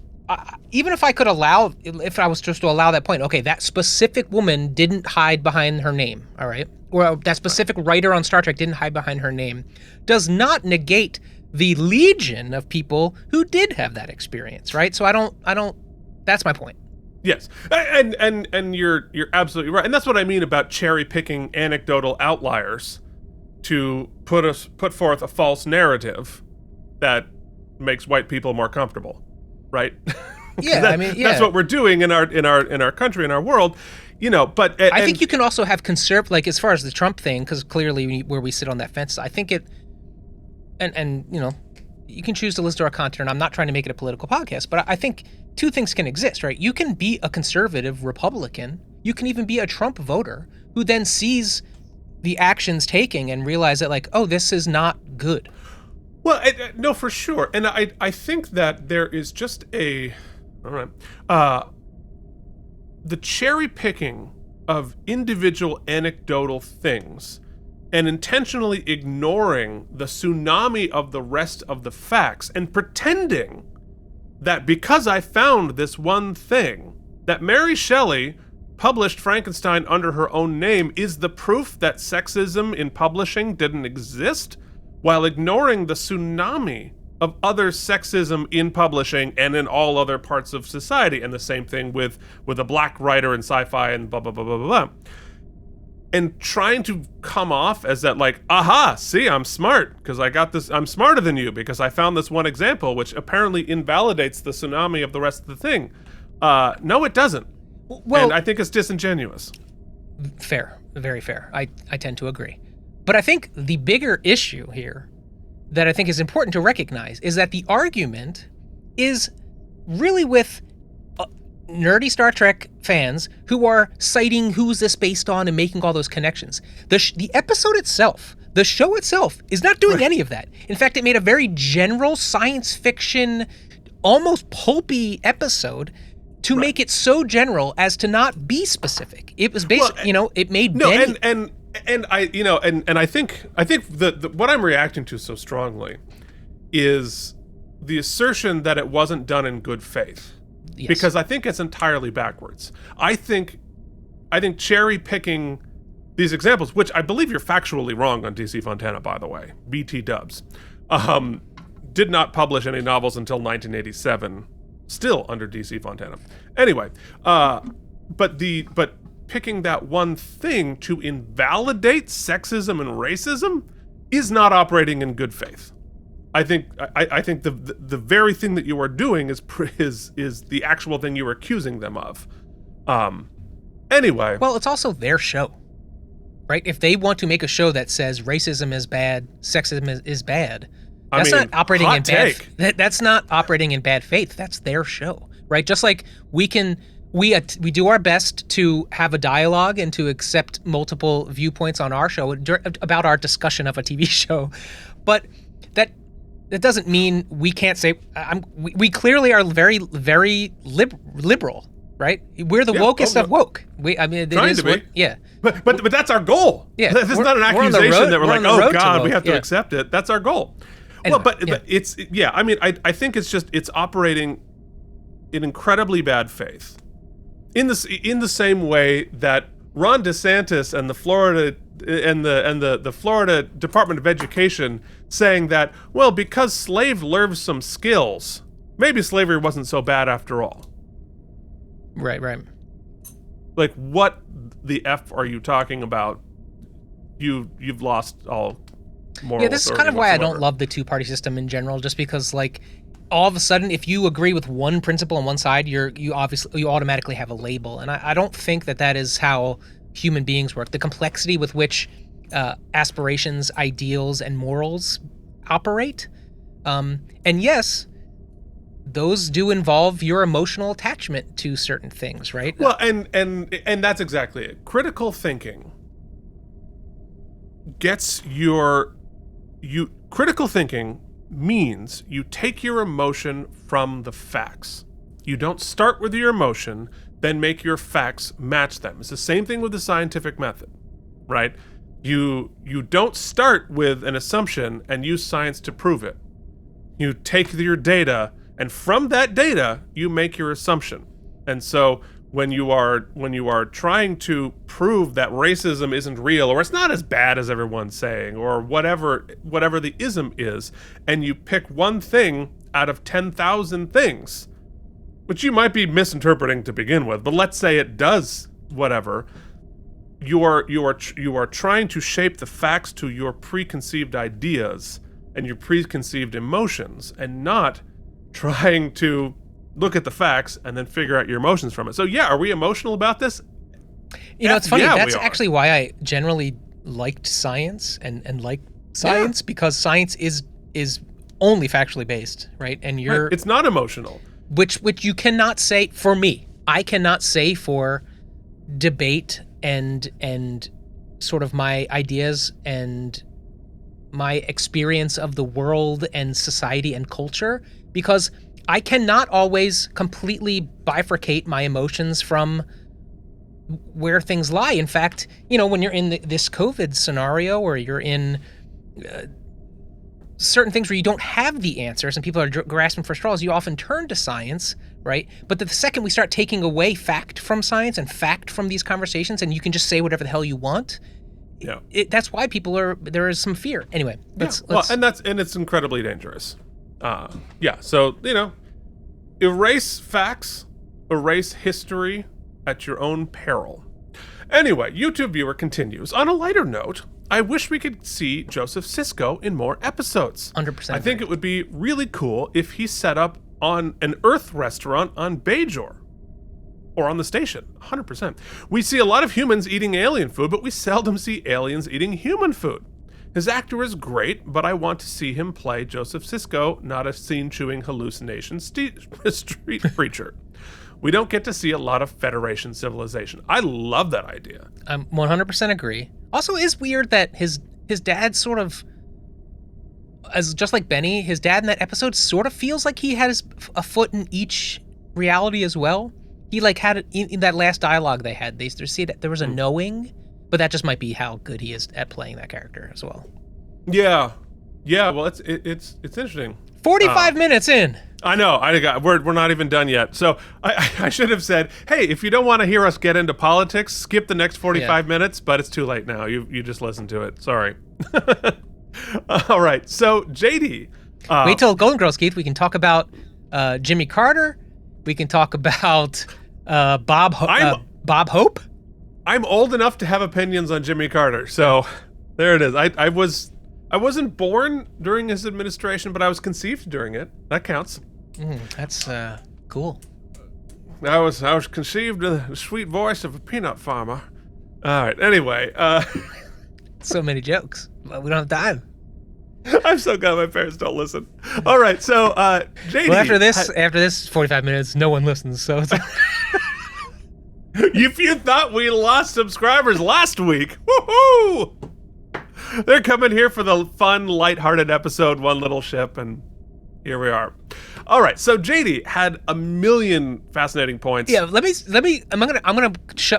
even if I was just to allow that point. Okay, that specific woman didn't hide behind her name. All right, or that specific writer on Star Trek didn't hide behind her name, does not negate the legion of people who did have that experience, right? So I don't. That's my point. Yes, and you're absolutely right, and that's what I mean about cherry picking anecdotal outliers to put forth a false narrative that makes white people more comfortable, right? Yeah, that's what we're doing in our country, in our world, But I think you can also have like as far as the Trump thing, because clearly where we sit on that fence, I think it. And you can choose to listen to our content, and I'm not trying to make it a political podcast, but I think two things can exist, right? You can be a conservative Republican. You can even be a Trump voter who then sees the actions taking and realize that, like, oh, this is not good. Well, no, for sure. And I think that there is just the cherry picking of individual anecdotal things and intentionally ignoring the tsunami of the rest of the facts and pretending that because I found this one thing, that Mary Shelley published Frankenstein under her own name is the proof that sexism in publishing didn't exist, while ignoring the tsunami of other sexism in publishing and in all other parts of society. And the same thing with a black writer in sci-fi and blah, blah, blah, blah, blah. And trying to come off as that, like, aha, see, I'm smart because I got this. I'm smarter than you because I found this one example, which apparently invalidates the tsunami of the rest of the thing. No, it doesn't. Well, and I think it's disingenuous. Fair, very fair. I tend to agree. But I think the bigger issue here that I think is important to recognize is that the argument is really with nerdy Star Trek fans who are citing who's this based on and making all those connections. The episode itself, the show itself, is not doing any of that. In fact, it made a very general science fiction, almost pulpy episode to make it so general as to not be specific. It was basically, it made Benny. And I think what I'm reacting to so strongly is the assertion that it wasn't done in good faith. Yes. Because I think it's entirely backwards. I think cherry picking these examples, which I believe you're factually wrong on DC Fontana, by the way, BT dubs, did not publish any novels until 1987, still under DC Fontana. Anyway, but picking that one thing to invalidate sexism and racism is not operating in good faith. I think the very thing that you are doing is the actual thing you are accusing them of. Anyway. Well, it's also their show, right? If they want to make a show that says racism is bad, sexism is bad, that's not operating in bad. That's not operating in bad faith. That's their show, right? Just like we do our best to have a dialogue and to accept multiple viewpoints on our show about our discussion of a TV show, but that doesn't mean we can't say we clearly are very, very liberal, right? We're the wokest of woke. Trying to be. Yeah. But that's our goal. Yeah. This is not an accusation that we're like, oh God, we have to accept it. That's our goal. Anyway, but it's I think it's operating in incredibly bad faith. In the same way that Ron DeSantis and the Florida Department of Education saying that, well, because slaves learned some skills, maybe slavery wasn't so bad after all. Right. Like, what the F are you talking about? You've lost all morals. Yeah, this is kind of why I don't love the two-party system in general, just because, like, all of a sudden, if you agree with one principle on one side, you automatically have a label. And I don't think that is how human beings work. The complexity with which aspirations, ideals, and morals operate. And yes, those do involve your emotional attachment to certain things, right? Well, and that's exactly it. Critical thinking critical thinking means you take your emotion from the facts. You don't start with your emotion, then make your facts match them. It's the same thing with the scientific method, right? You don't start with an assumption and use science to prove it. You take your data, and from that data, you make your assumption. And so when you are trying to prove that racism isn't real, or it's not as bad as everyone's saying, or whatever the ism is, and you pick one thing out of 10,000 things, which you might be misinterpreting to begin with, but let's say it does whatever, you are trying to shape the facts to your preconceived ideas and your preconceived emotions, and not trying to look at the facts and then figure out your emotions from it. So yeah, are we emotional about this? It's funny. Yeah, that's actually why I generally liked science and like science, because science is only factually based, right? And it's not emotional. Which you cannot say for me. I cannot say for debate and sort of my ideas and my experience of the world and society and culture, because I cannot always completely bifurcate my emotions from where things lie. In fact, when you're in this COVID scenario, or you're in certain things where you don't have the answers and people are grasping for straws, you often turn to science, right? But the second we start taking away fact from science and fact from these conversations, and you can just say whatever the hell you want, that's why there is some fear. Anyway, let's and it's incredibly dangerous. So, erase facts, erase history at your own peril. Anyway, YouTube viewer continues. On a lighter note, I wish we could see Joseph Sisko in more episodes. 100%. I think it would be really cool if he set up on an Earth restaurant on Bajor. Or on the station, 100%. We see a lot of humans eating alien food, but we seldom see aliens eating human food. His actor is great, but I want to see him play Joseph Sisko, not a scene-chewing hallucination street preacher. We don't get to see a lot of Federation civilization. I love that idea. I 100% agree. Also, it is weird that his dad sort of, just like Benny, his dad in that episode sort of feels like he has a foot in each reality as well. He had it in that last dialogue they had. They see that there was a knowing, but that just might be how good he is at playing that character as well. Yeah. Well, it's interesting. 45 minutes in. I know. We're not even done yet. So I should have said, hey, if you don't want to hear us get into politics, skip the next 45 minutes. But it's too late now. You just listened to it. Sorry. All right. So JD, wait till Golden Girls, Keith. We can talk about Jimmy Carter. We can talk about Bob Hope. I'm old enough to have opinions on Jimmy Carter, so there it is. I wasn't born during his administration, but I was conceived during it. That counts. That's cool. I was conceived in the sweet voice of a peanut farmer. All right. Anyway, so many jokes. We don't have time. I'm so glad my parents don't listen. All right. So JD. Well, after this 45 minutes, no one listens. So it's if you thought we lost subscribers last week, woohoo! They're coming here for the fun, lighthearted episode, One Little Ship, and here we are. All right, so JD had a million fascinating points. Yeah, let me. I'm gonna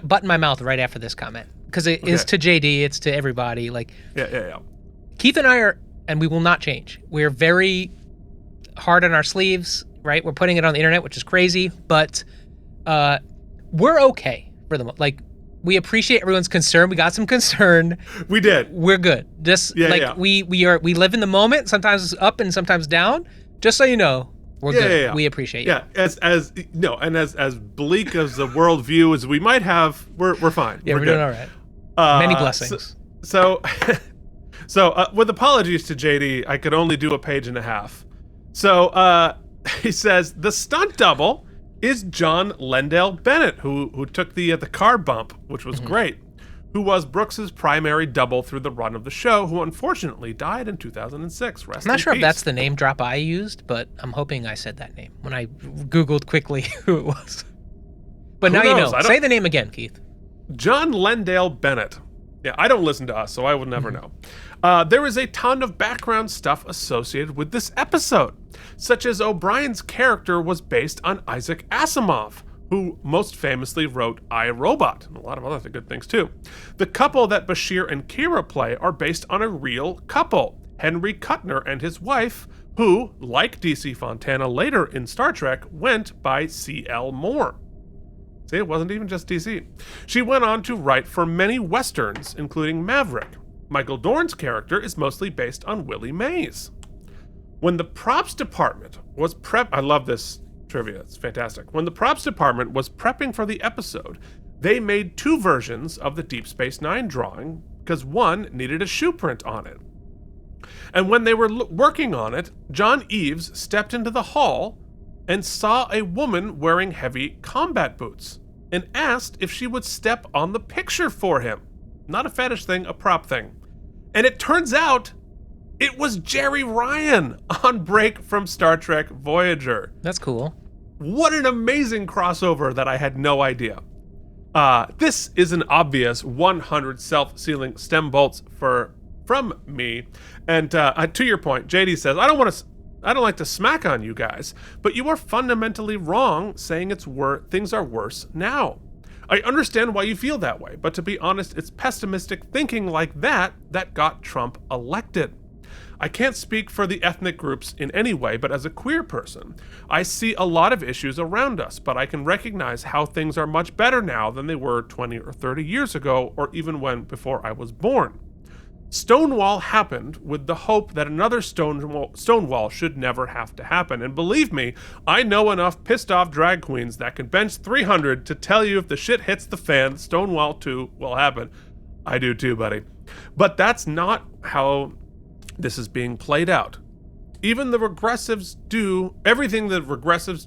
button my mouth right after this comment, because it is to JD, it's to everybody. Yeah. Keith and I are, and we will not change. We're very hard on our sleeves, right? We're putting it on the internet, which is crazy, but we're okay for the moment. We appreciate everyone's concern. We got some concern. We did. We're good. Just we live in the moment. Sometimes it's up and sometimes down. Just so you know, we're good. Yeah. We appreciate you. Yeah, as bleak as the world view as we might have, we're fine. Yeah, we're doing all right. Many blessings. So with apologies to JD, I could only do a page and a half. So He says the stunt double is John Lendale Bennett, who took the car bump, which was great, who was Brooks's primary double through the run of the show, who unfortunately died in 2006. Rest I'm not in sure peace. if that's the name drop I used, but I'm hoping I said that name when I Googled quickly who it was. But Who now knows? you know. Say the name again, Keith. John Lendale Bennett. Yeah, I don't listen to us, so I will never know. There is a ton of background stuff associated with this episode, such as O'Brien's character was based on Isaac Asimov, who most famously wrote I, Robot, and a lot of other good things too. The couple that Bashir and Kira play are based on a real couple, Henry Kuttner and his wife, who, like DC Fontana later in Star Trek, went by C.L. Moore. See, it wasn't even just DC. She went on to write for many westerns, including Maverick. Michael Dorn's character is mostly based on Willie Mays. When the props department was I love this trivia, it's fantastic. When the props department was prepping for the episode, they made 2 versions of the Deep Space Nine drawing because one needed a shoe print on it. And when they were working on it, John Eves stepped into the hall and saw a woman wearing heavy combat boots and asked if she would step on the picture for him. Not a fetish thing, a prop thing. And it turns out it was Jerry Ryan on break from Star Trek Voyager. That's cool. What an amazing crossover that I had no idea. This is an obvious 100 self-sealing stem bolts from me. And to your point, JD says, I don't like to smack on you guys, but you are fundamentally wrong saying things are worse now. I understand why you feel that way, but to be honest, it's pessimistic thinking like that got Trump elected. I can't speak for the ethnic groups in any way, but as a queer person, I see a lot of issues around us, but I can recognize how things are much better now than they were 20 or 30 years ago, or even before I was born. Stonewall happened with the hope that another Stonewall should never have to happen. And believe me, I know enough pissed off drag queens that can bench 300 to tell you if the shit hits the fan, Stonewall 2 will happen. I do too, buddy. But that's not how this is being played out. Everything the regressives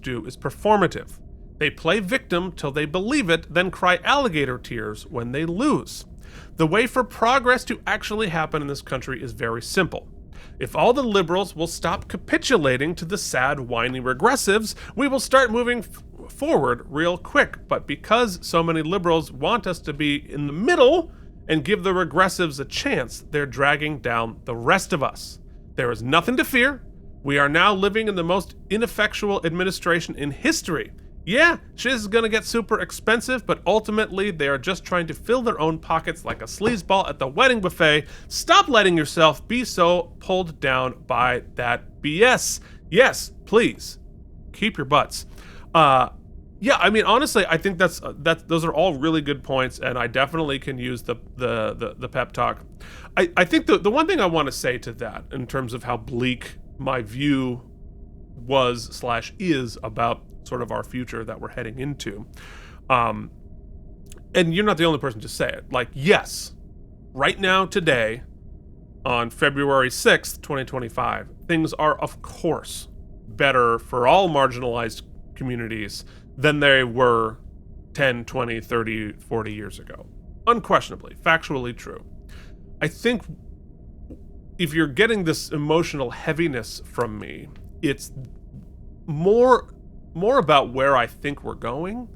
do is performative. They play victim till they believe it, then cry alligator tears when they lose. The way for progress to actually happen in this country is very simple. If all the liberals will stop capitulating to the sad, whiny regressives, we will start moving forward real quick. But because so many liberals want us to be in the middle and give the regressives a chance, they're dragging down the rest of us. There is nothing to fear. We are now living in the most ineffectual administration in history. Yeah, shit is gonna get super expensive, but ultimately they are just trying to fill their own pockets like a sleazeball at the wedding buffet. Stop letting yourself be so pulled down by that BS. Yes, please, keep your butts. Yeah, I mean, honestly, I think those are all really good points, and I definitely can use the pep talk. I think the one thing I want to say to that, in terms of how bleak my view was/is about sort of our future that we're heading into, and you're not the only person to say it. Like, yes, right now, today, on February 6th, 2025, things are, of course, better for all marginalized communities than they were 10, 20, 30, 40 years ago. Unquestionably, factually true. I think if you're getting this emotional heaviness from me, it's more about where I think we're going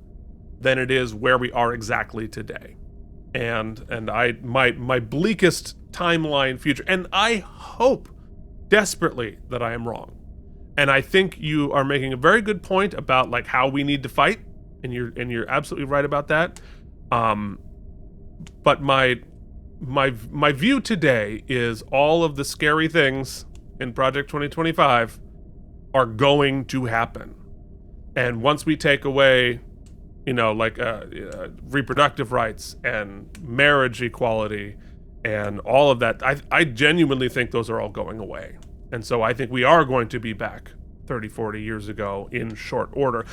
than it is where we are exactly today. And my bleakest timeline future, and I hope desperately that I am wrong. And I think you are making a very good point about like how we need to fight, and you're absolutely right about that. But my view today is all of the scary things in Project 2025 are going to happen. And once we take away, reproductive rights and marriage equality and all of that, I genuinely think those are all going away. And so I think we are going to be back 30, 40 years ago in short order.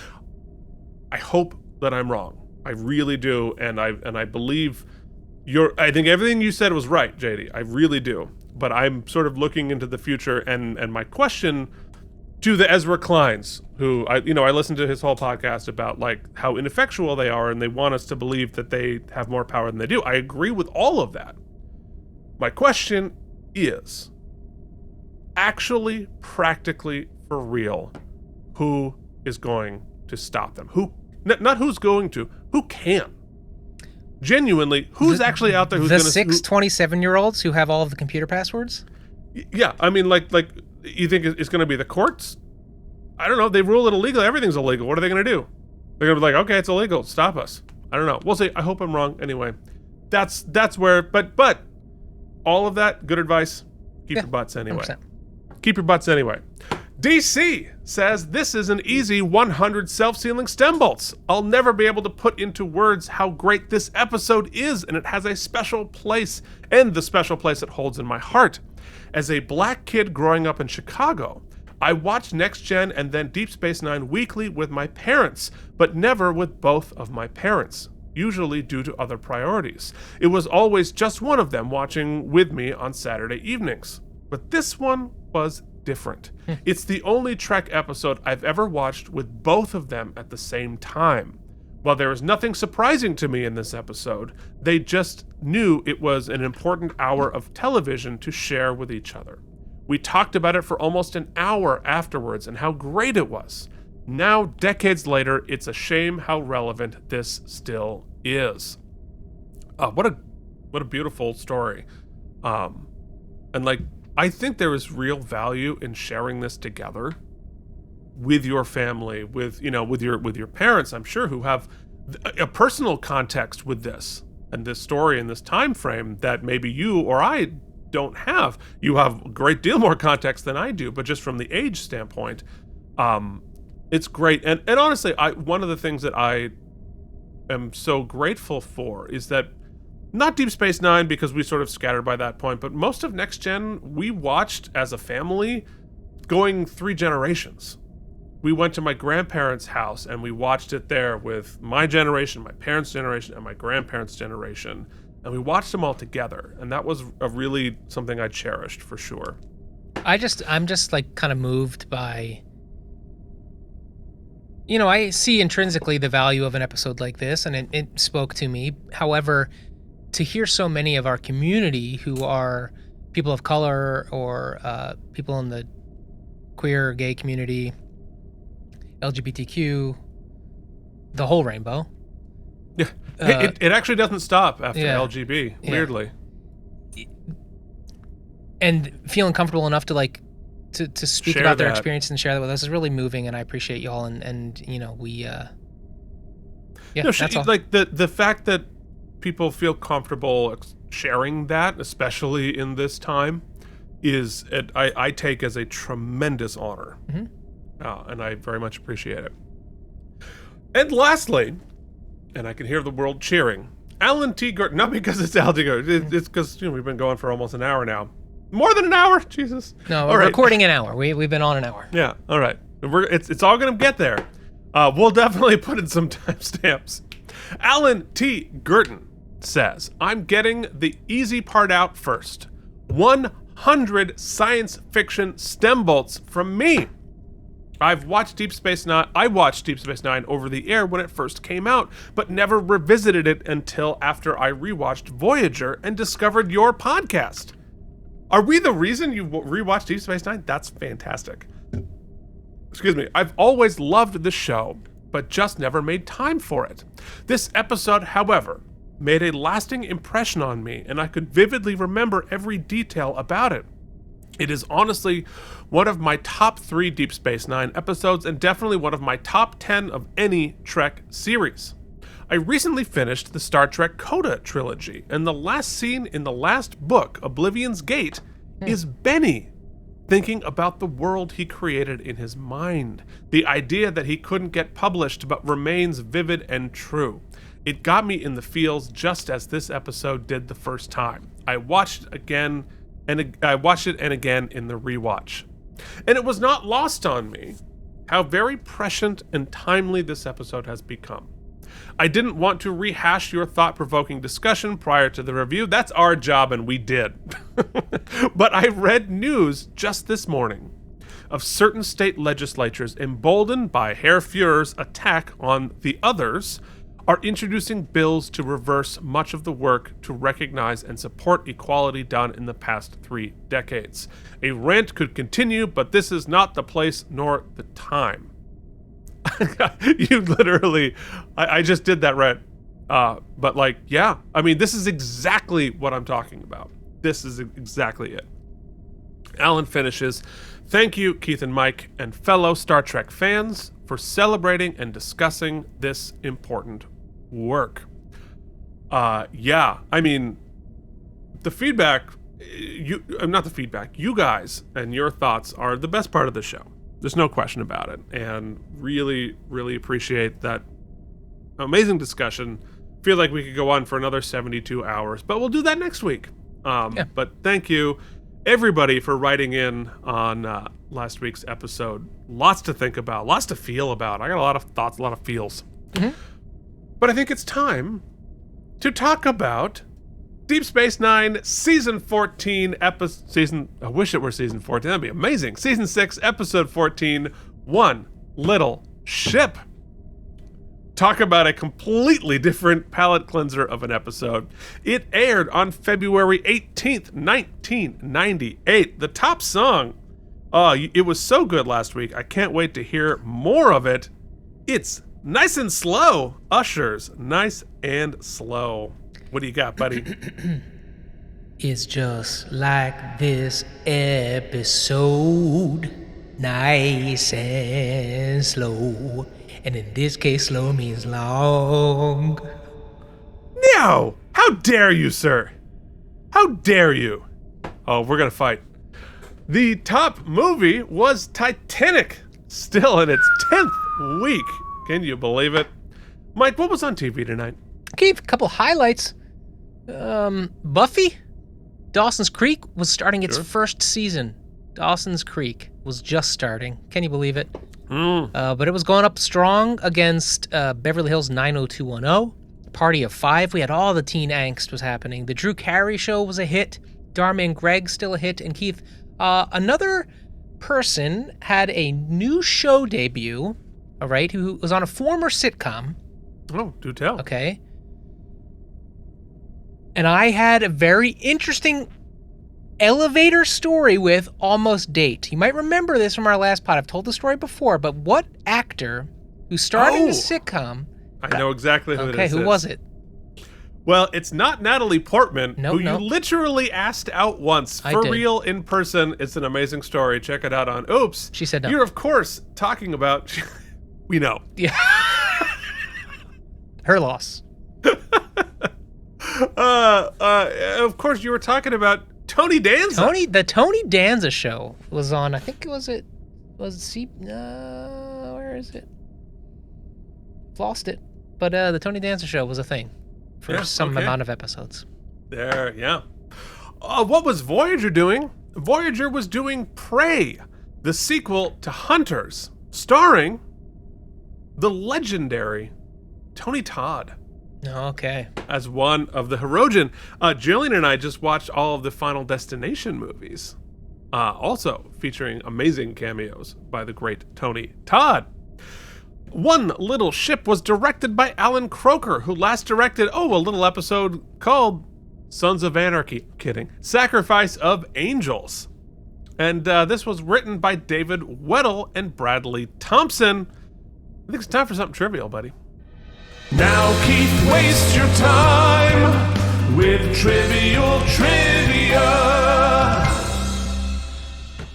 I hope that I'm wrong. I really do. And I believe I think everything you said was right, JD. I really do. But I'm sort of looking into the future, and my question to the Ezra Kleins, who I listened to his whole podcast about like how ineffectual they are, and they want us to believe that they have more power than they do. I agree with all of that. My question is, actually, practically, for real, who is going to stop them? Who, not who's going to, who can? Genuinely, who's actually out there who's going to... The 6 27-year-olds who have all of the computer passwords? Yeah, I mean, like you think it's going to be the courts? I don't know. They rule it illegal. Everything's illegal. What are they going to do? They're going to be like, okay, it's illegal. Stop us. I don't know. We'll see. I hope I'm wrong. Anyway, that's where... But all of that, good advice. Keep your butts anyway. 100%. Keep your butts anyway. DC says, this is an easy 100 self-sealing stem bolts. I'll never be able to put into words how great this episode is, and it has a special place, and the special place it holds in my heart. As a black kid growing up in Chicago, I watched Next Gen and then Deep Space Nine weekly with my parents, but never with both of my parents, usually due to other priorities. It was always just one of them watching with me on Saturday evenings. But this one was different. It's the only Trek episode I've ever watched with both of them at the same time. While there is nothing surprising to me in this episode, they just knew it was an important hour of television to share with each other. We talked about it for almost an hour afterwards and how great it was. Now, decades later, it's a shame how relevant this still is. What a beautiful story. And like, I think there is real value in sharing this together with your family, with your parents, I'm sure, who have a personal context with this and this story and this time frame that maybe you or I don't have. You have a great deal more context than I do, but just from the age standpoint, it's great. And honestly, one of the things that I am so grateful for is that not Deep Space Nine, because we sort of scattered by that point, but most of Next Gen we watched as a family going 3 generations. We went to my grandparents' house and we watched it there with my generation, my parents' generation, and my grandparents' generation. And we watched them all together. And that was a really something I cherished for sure. I'm just like kind of moved by, I see intrinsically the value of an episode like this, and it spoke to me. However, to hear so many of our community who are people of color or people in the queer, gay community, LGBTQ, the whole rainbow. Yeah, it actually doesn't stop after LGB, weirdly. And feeling comfortable enough to to speak share about their that experience and share that with us is really moving, and I appreciate y'all. And we, that's all. Like the fact that people feel comfortable sharing that, especially in this time, I take as a tremendous honor. Mm-hmm. And I very much appreciate it. And lastly, and I can hear the world cheering, Alan T. Gurton, not because it's Al T. Gurton, it's because we've been going for almost an hour now. More than an hour? Jesus. No, we're recording an hour. We've been on an hour. Yeah, all right. It's all going to get there. We'll definitely put in some timestamps. Alan T. Gurton says, I'm getting the easy part out first. 100 science fiction stem bolts from me. I watched Deep Space Nine over the air when it first came out, but never revisited it until after I rewatched Voyager and discovered your podcast. Are we the reason you rewatched Deep Space Nine? That's fantastic. Excuse me. I've always loved the show, but just never made time for it. This episode, however, made a lasting impression on me, and I could vividly remember every detail about it. It is honestly one of my top 3 Deep Space Nine episodes, and definitely one of my top 10 of any Trek series. I recently finished the Star Trek Coda trilogy, and the last scene in the last book, Oblivion's Gate, is Benny thinking about the world he created in his mind. The idea that he couldn't get published but remains vivid and true. It got me in the feels just as this episode did the first time. I watched it again and again in the rewatch. And it was not lost on me how very prescient and timely this episode has become. I didn't want to rehash your thought-provoking discussion prior to the review. That's our job, and we did. But I read news just this morning of certain state legislatures, emboldened by Herr Fuhrer's attack on the others, are introducing bills to reverse much of the work to recognize and support equality done in the past 3 decades. A rant could continue, but this is not the place nor the time. You literally, I just did that rant. But like, yeah, I mean, this is exactly what I'm talking about. This is exactly it. Alan finishes, "Thank you, Keith and Mike, and fellow Star Trek fans, for celebrating and discussing this important work." Yeah, I mean, the feedback, you guys and your thoughts are the best part of the show. There's no question about it. And really, really appreciate that amazing discussion. Feel like we could go on for another 72 hours, but we'll do that next week. But thank you, everybody, for writing in on last week's episode. Lots to think about, lots to feel about. I got a lot of thoughts, a lot of feels. But I think it's time to talk about Deep Space Nine Season 14 I wish it were Season 14. That'd be amazing. Season 6, Episode 14, One Little Ship. Talk about a completely different palate cleanser of an episode. It aired on February 18th, 1998. The top song, it was so good last week. I can't wait to hear more of it. It's Nice and Slow. Usher's Nice and Slow. What do you got, buddy? It's just like this episode, nice and slow. And in this case, slow means long. No! How dare you, sir? How dare you? Oh, we're gonna fight. The top movie was Titanic, still in its 10th week. Can you believe it? Mike, what was on TV tonight? Gave a couple highlights. Buffy? Dawson's Creek was starting its first season. Dawson's Creek was just starting. Can you believe it? But it was going up strong against Beverly Hills 90210. Party of Five. We had all the teen angst was happening. The Drew Carey Show was a hit. Dharma and Greg still a hit. And Keith, another person had a new show debut, all right, who was on a former sitcom. Oh, do tell. Okay. And I had a very interesting elevator story with Almost Date. You might remember this from our last pod. I've told the story before, but what actor who starred in a sitcom... I know exactly who it is. Okay, who was it? Well, it's not Natalie Portman, Nope, who you literally asked out once, for real, in person. It's an amazing story. Check it out on Oops. She said no. You're, of course, talking about... We know. Yeah. Her loss. Of course, you were talking about Tony Danza. The Tony Danza show was on, I think where is it? Lost it. But the Tony Danza show was a thing for some amount of episodes. There, yeah. What was Voyager doing? Voyager was doing Prey, the sequel to Hunters, starring the legendary Tony Todd. Okay. As one of the Hirogen. Jillian and I just watched all of the Final Destination movies. Also featuring amazing cameos by the great Tony Todd. One Little Ship was directed by Alan Croker, who last directed, a little episode called Sons of Anarchy. Kidding. Sacrifice of Angels. And this was written by David Weddle and Bradley Thompson. I think it's time for something trivial, buddy. Now, Keith, waste your time with trivial trivia.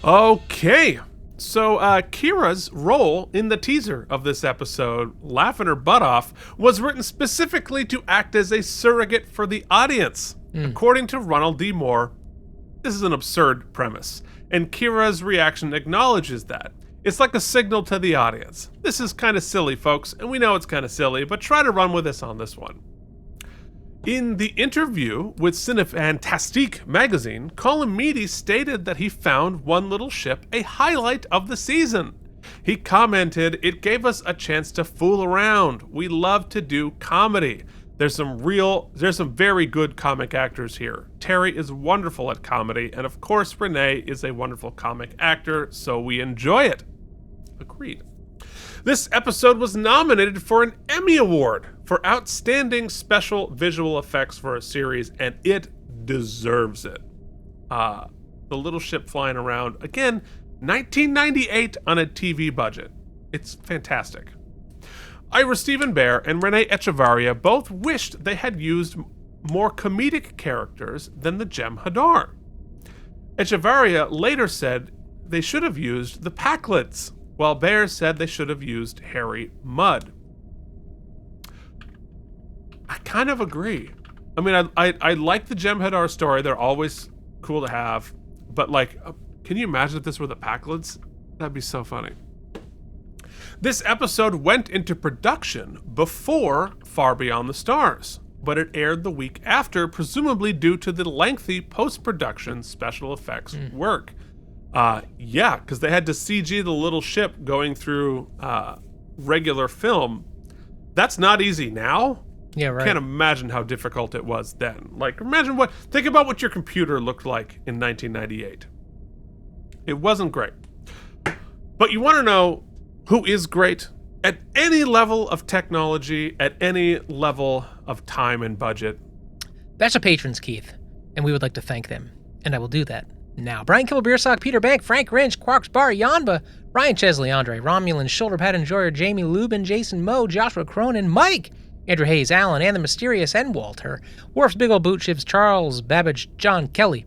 Okay, so Kira's role in the teaser of this episode, laughing her butt off, was written specifically to act as a surrogate for the audience. According to Ronald D. Moore, this is an absurd premise, and Kira's reaction acknowledges that. It's like a signal to the audience. This is kind of silly, folks, and we know it's kind of silly, but try to run with us on this one. In the interview with Cinefantastique magazine, Colin Meady stated that he found One Little Ship a highlight of the season. He commented, "It gave us a chance to fool around. We love to do comedy. There's some very good comic actors here. Terry is wonderful at comedy, and of course Renee is a wonderful comic actor, so we enjoy it. Agreed. This episode was nominated for an Emmy Award for Outstanding Special Visual Effects for a Series, and it deserves it. The little ship flying around, again, 1998 on a TV budget. It's fantastic. Ira Stephen Bear and Renee Echevarria both wished they had used more comedic characters than the Jem Hadar. Echevarria later said they should have used the Packlets, while Bear said they should have used Harry Mudd. I kind of agree. I mean, I like the Jem Hadar story. They're always cool to have. But, like, can you imagine if this were the Packlets? That'd be so funny. This episode went into production before Far Beyond the Stars, but it aired the week after, presumably due to the lengthy post-production special effects work. Yeah, because they had to CG the little ship going through regular film. That's not easy now. Yeah, right. Can't imagine how difficult it was then. Like, think about what your computer looked like in 1998. It wasn't great. But you want to know who is great? At any level of technology, at any level of time and budget. That's our patrons, Keith, and we would like to thank them, and I will do that now. Brian Kimball, Beersock, Peter Bank, Frank Rinch, Quarks Bar, Yanba, Ryan Chesley, Andre, Romulan, Shoulder Pad Enjoyer, Jamie Lubin, Jason Moe, Joshua Cronin, Mike, Andrew Hayes, Alan, and the Mysterious, and Walter, Worf's Big Old Boot Ships, Charles, Babbage, John Kelly,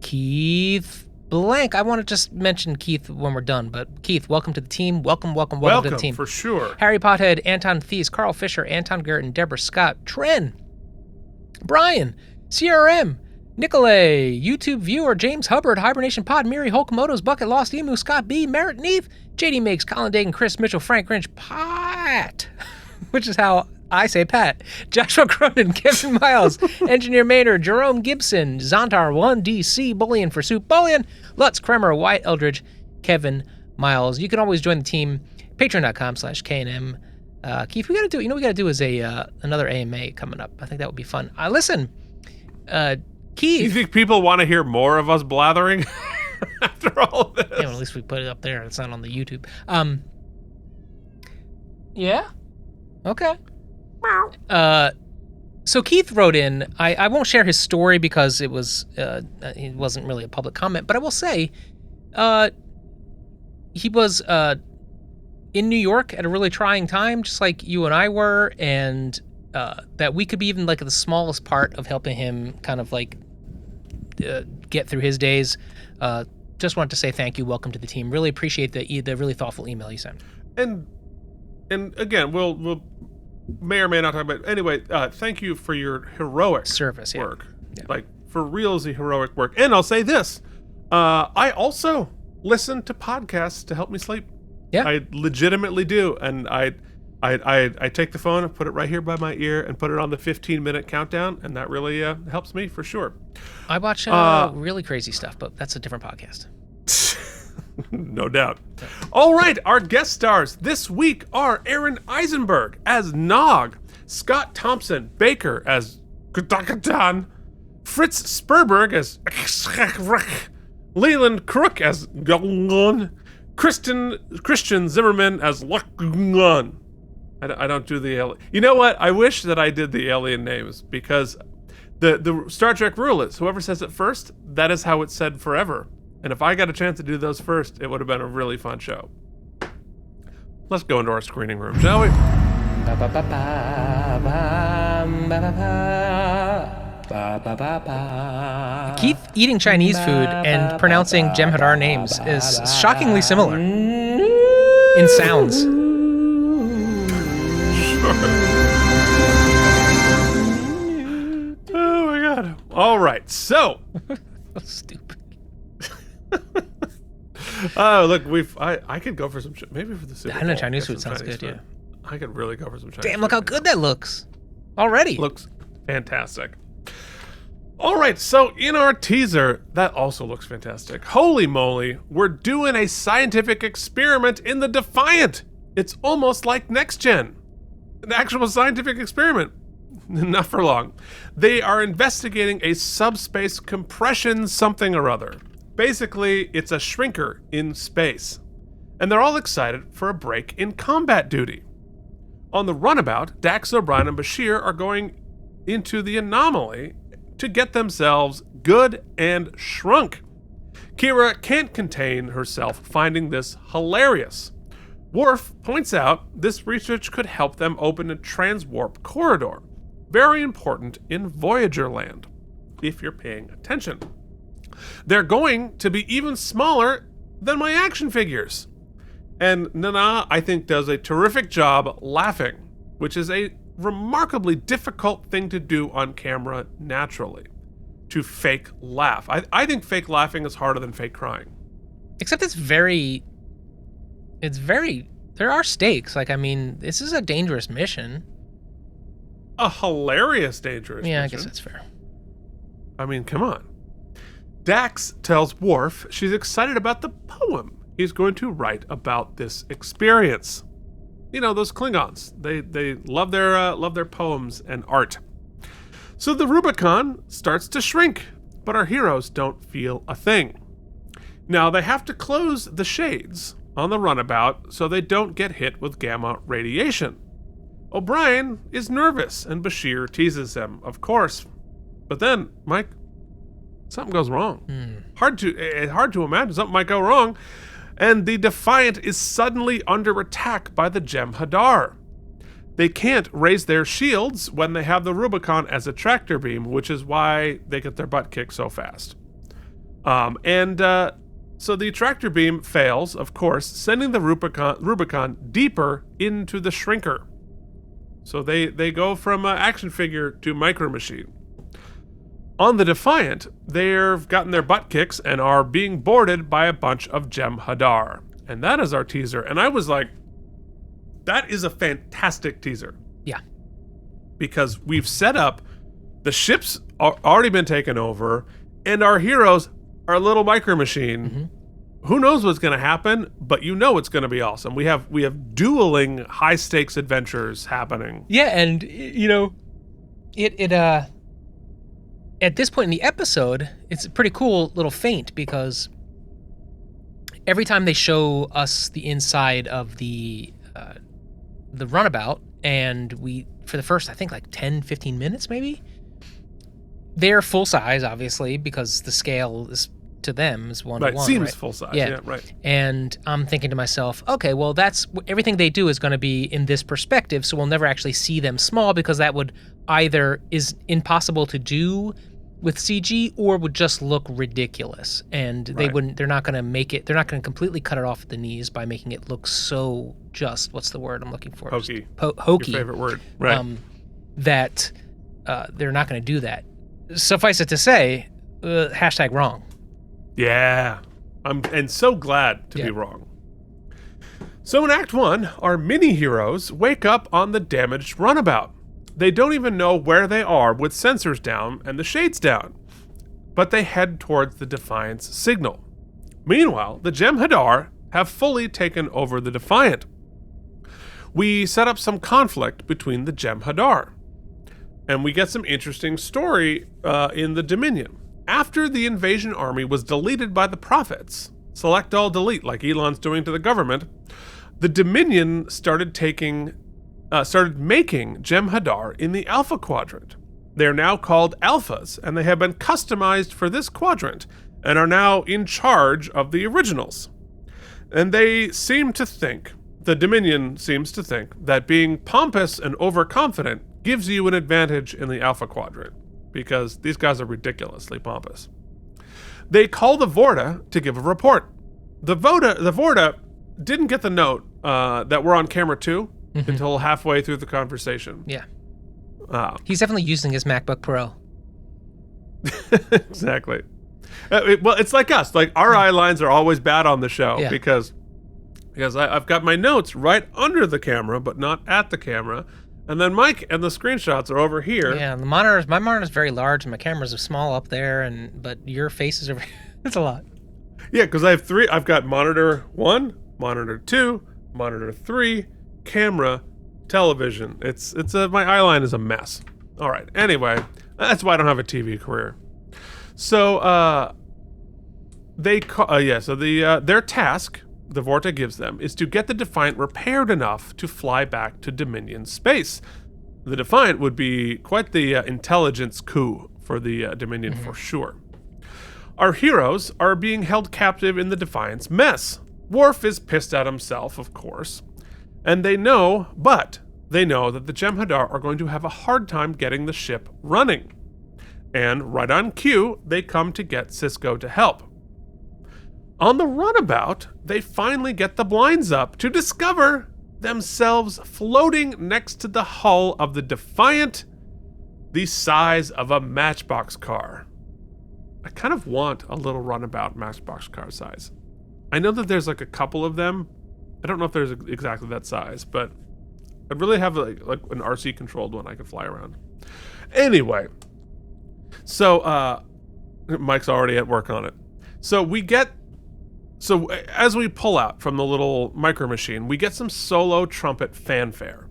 Keith Blank. I want to just mention Keith when we're done, but Keith, welcome to the team. Welcome to the team. For sure. Harry Pothead, Anton Thies, Carl Fisher, Anton Garrett, and Deborah Scott, Tren, Brian, CRM, Nicolay, YouTube viewer, James Hubbard, Hibernation Pod, Miri Holkomoto's Bucket, Lost Emu, Scott B, Merritt Neve, JD Makes, Colin Dagan, Chris Mitchell, Frank Grinch, Pat, which is how I say Pat, Joshua Cronin, Kevin Miles, Engineer Maynard, Jerome Gibson, Zontar 1DC, Bullion for Soup, Bullion, Lutz, Kremer, Wyatt Eldridge, Kevin Miles. You can always join the team, patreon.com/KNM. Keith, we gotta do is another AMA coming up. I think that would be fun. Listen, Keith. You think people want to hear more of us blathering after all of this? Yeah, well, at least we put it up there. It's not on the YouTube. Yeah? Okay. So Keith wrote in, I won't share his story because it wasn't really a public comment, but I will say, he was, in New York at a really trying time, just like you and I were, and, that we could be even like the smallest part of helping him kind of like, get through his days. Just wanted to say thank you. Welcome to the team. Really appreciate the really thoughtful email you sent. And again, we'll may or may not talk about. Anyway, thank you for your heroic service work. Yeah. Like, for real, is the heroic work. And I'll say this: I also listen to podcasts to help me sleep. Yeah, I legitimately do, and I take the phone, put it right here by my ear, and put it on the 15-minute countdown, and that really helps me for sure. I watch really crazy stuff, but that's a different podcast. No doubt. All right, our guest stars this week are Aaron Eisenberg as Nog, Scott Thompson Baker as Gudakatan, Fritz Sperberg as Leland Crook as Gungun, Christian Zimmerman as Lukungun. I don't do the alien. You know what? I wish that I did the alien names, because the Star Trek rule is whoever says it first, that is how it's said forever. And if I got a chance to do those first, it would have been a really fun show. Let's go into our screening room, shall we? Keith eating Chinese food and pronouncing Jem'Hadar names is shockingly similar in sounds. Oh my god. All right, so. Stupid. Oh, look, I could go for some maybe for the Super Bowl. I know Chinese food sounds good, yeah. I could really go for some Chinese Damn, look how food. good that looks already. Looks fantastic. All right, so in our teaser, that also looks fantastic. Holy moly, we're doing a scientific experiment in the Defiant. It's almost like Next Gen. An actual scientific experiment. not for long. They are investigating a subspace compression something or other. Basically, it's a shrinker in space. And they're all excited for a break in combat duty. On the runabout, Dax, O'Brien, and Bashir are going into the anomaly to get themselves good and shrunk. Kira can't contain herself, finding this hilarious. Worf points out this research could help them open a transwarp corridor. Very important in Voyager land, if you're paying attention. They're going to be even smaller than my action figures. And Nana, I think, does a terrific job laughing, which is a remarkably difficult thing to do on camera naturally. To fake laugh. I think fake laughing is harder than fake crying. Except there are stakes. Like, I mean, this is a dangerous mission. A hilarious dangerous mission. Yeah, I guess that's fair. I mean, come on. Dax tells Worf she's excited about the poem he's going to write about this experience. You know, those Klingons. They love their poems and art. So the Rubicon starts to shrink, but our heroes don't feel a thing. Now they have to close the shades on the runabout so they don't get hit with gamma radiation. O'Brien is nervous and Bashir teases him, of course. But then, Mike, something goes wrong. Hard to imagine something might go wrong. And the Defiant is suddenly under attack by the Gem Hadar. They can't raise their shields when they have the Rubicon as a tractor beam, which is why they get their butt kicked so fast. So the tractor beam fails, of course, sending the Rubicon deeper into the shrinker. So they go from action figure to micro machine. On the Defiant, they've gotten their butt kicks and are being boarded by a bunch of Gem Hadar. And that is our teaser. And I was like, that is a fantastic teaser. Yeah. Because we've set up, the ship's already been taken over, and our heroes are a little micro machine. Mm-hmm. Who knows what's going to happen, but you know it's going to be awesome. We have dueling high stakes adventures happening. Yeah, and you know, it at this point in the episode, it's a pretty cool little feint because every time they show us the inside of the runabout, and we, for the first, I think, like 10, 15 minutes maybe, they're full size, obviously, because the scale is to them is 1 to 1. Seems full size. Yeah, right. And I'm thinking to myself, okay, well, that's everything they do is going to be in this perspective, so we'll never actually see them small because that would either is impossible to do with CG or would just look ridiculous, and they're not going to make it, they're not going to completely cut it off at the knees by making it look so just, what's the word I'm looking for? Hokey. Hokey. Your favorite word. Right. That they're not going to do that. Suffice it to say, hashtag wrong. Yeah. And so glad to be wrong. So in Act 1, our mini-heroes wake up on the damaged runabout. They don't even know where they are with sensors down and the shades down, but they head towards the Defiant's signal. Meanwhile, the Gem Hadar have fully taken over the Defiant. We set up some conflict between the Gem Hadar, and we get some interesting story in the Dominion. After the invasion army was deleted by the Prophets, select all delete like Elon's doing to the government, the Dominion started making Gem Hadar in the Alpha Quadrant. They are now called Alphas, and they have been customized for this quadrant, and are now in charge of the originals. And they seem to think, the Dominion seems to think, that being pompous and overconfident gives you an advantage in the Alpha Quadrant, because these guys are ridiculously pompous. They call the Vorta to give a report. The Vorta didn't get the note that we're on camera too, until halfway through the conversation. Yeah. He's definitely using his MacBook Pro. Exactly. Well, it's like us. Like, our eye lines are always bad on the show because I've got my notes right under the camera, but not at the camera. And then Mike and the screenshots are over here. Yeah, my monitor's very large, and my camera's small up there, but your face is over here. It's a lot. Yeah, because I have three. I've got monitor 1, monitor 2, monitor 3, camera, television. My eye line is a mess. All right. Anyway, that's why I don't have a TV career. So, their task the Vorta gives them is to get the Defiant repaired enough to fly back to Dominion space. The Defiant would be quite the intelligence coup for the Dominion for sure. Our heroes are being held captive in the Defiant's mess. Worf is pissed at himself, of course, and they know that the Jem'Hadar are going to have a hard time getting the ship running. And right on cue, they come to get Sisko to help. On the runabout, they finally get the blinds up to discover themselves floating next to the hull of the Defiant, the size of a Matchbox car. I kind of want a little runabout Matchbox car size. I know that there's like a couple of them. I don't know if there's exactly that size, but I'd really have like an RC controlled one I could fly around. Anyway, so Mike's already at work on it. So as we pull out from the little micro machine, we get some solo trumpet fanfare.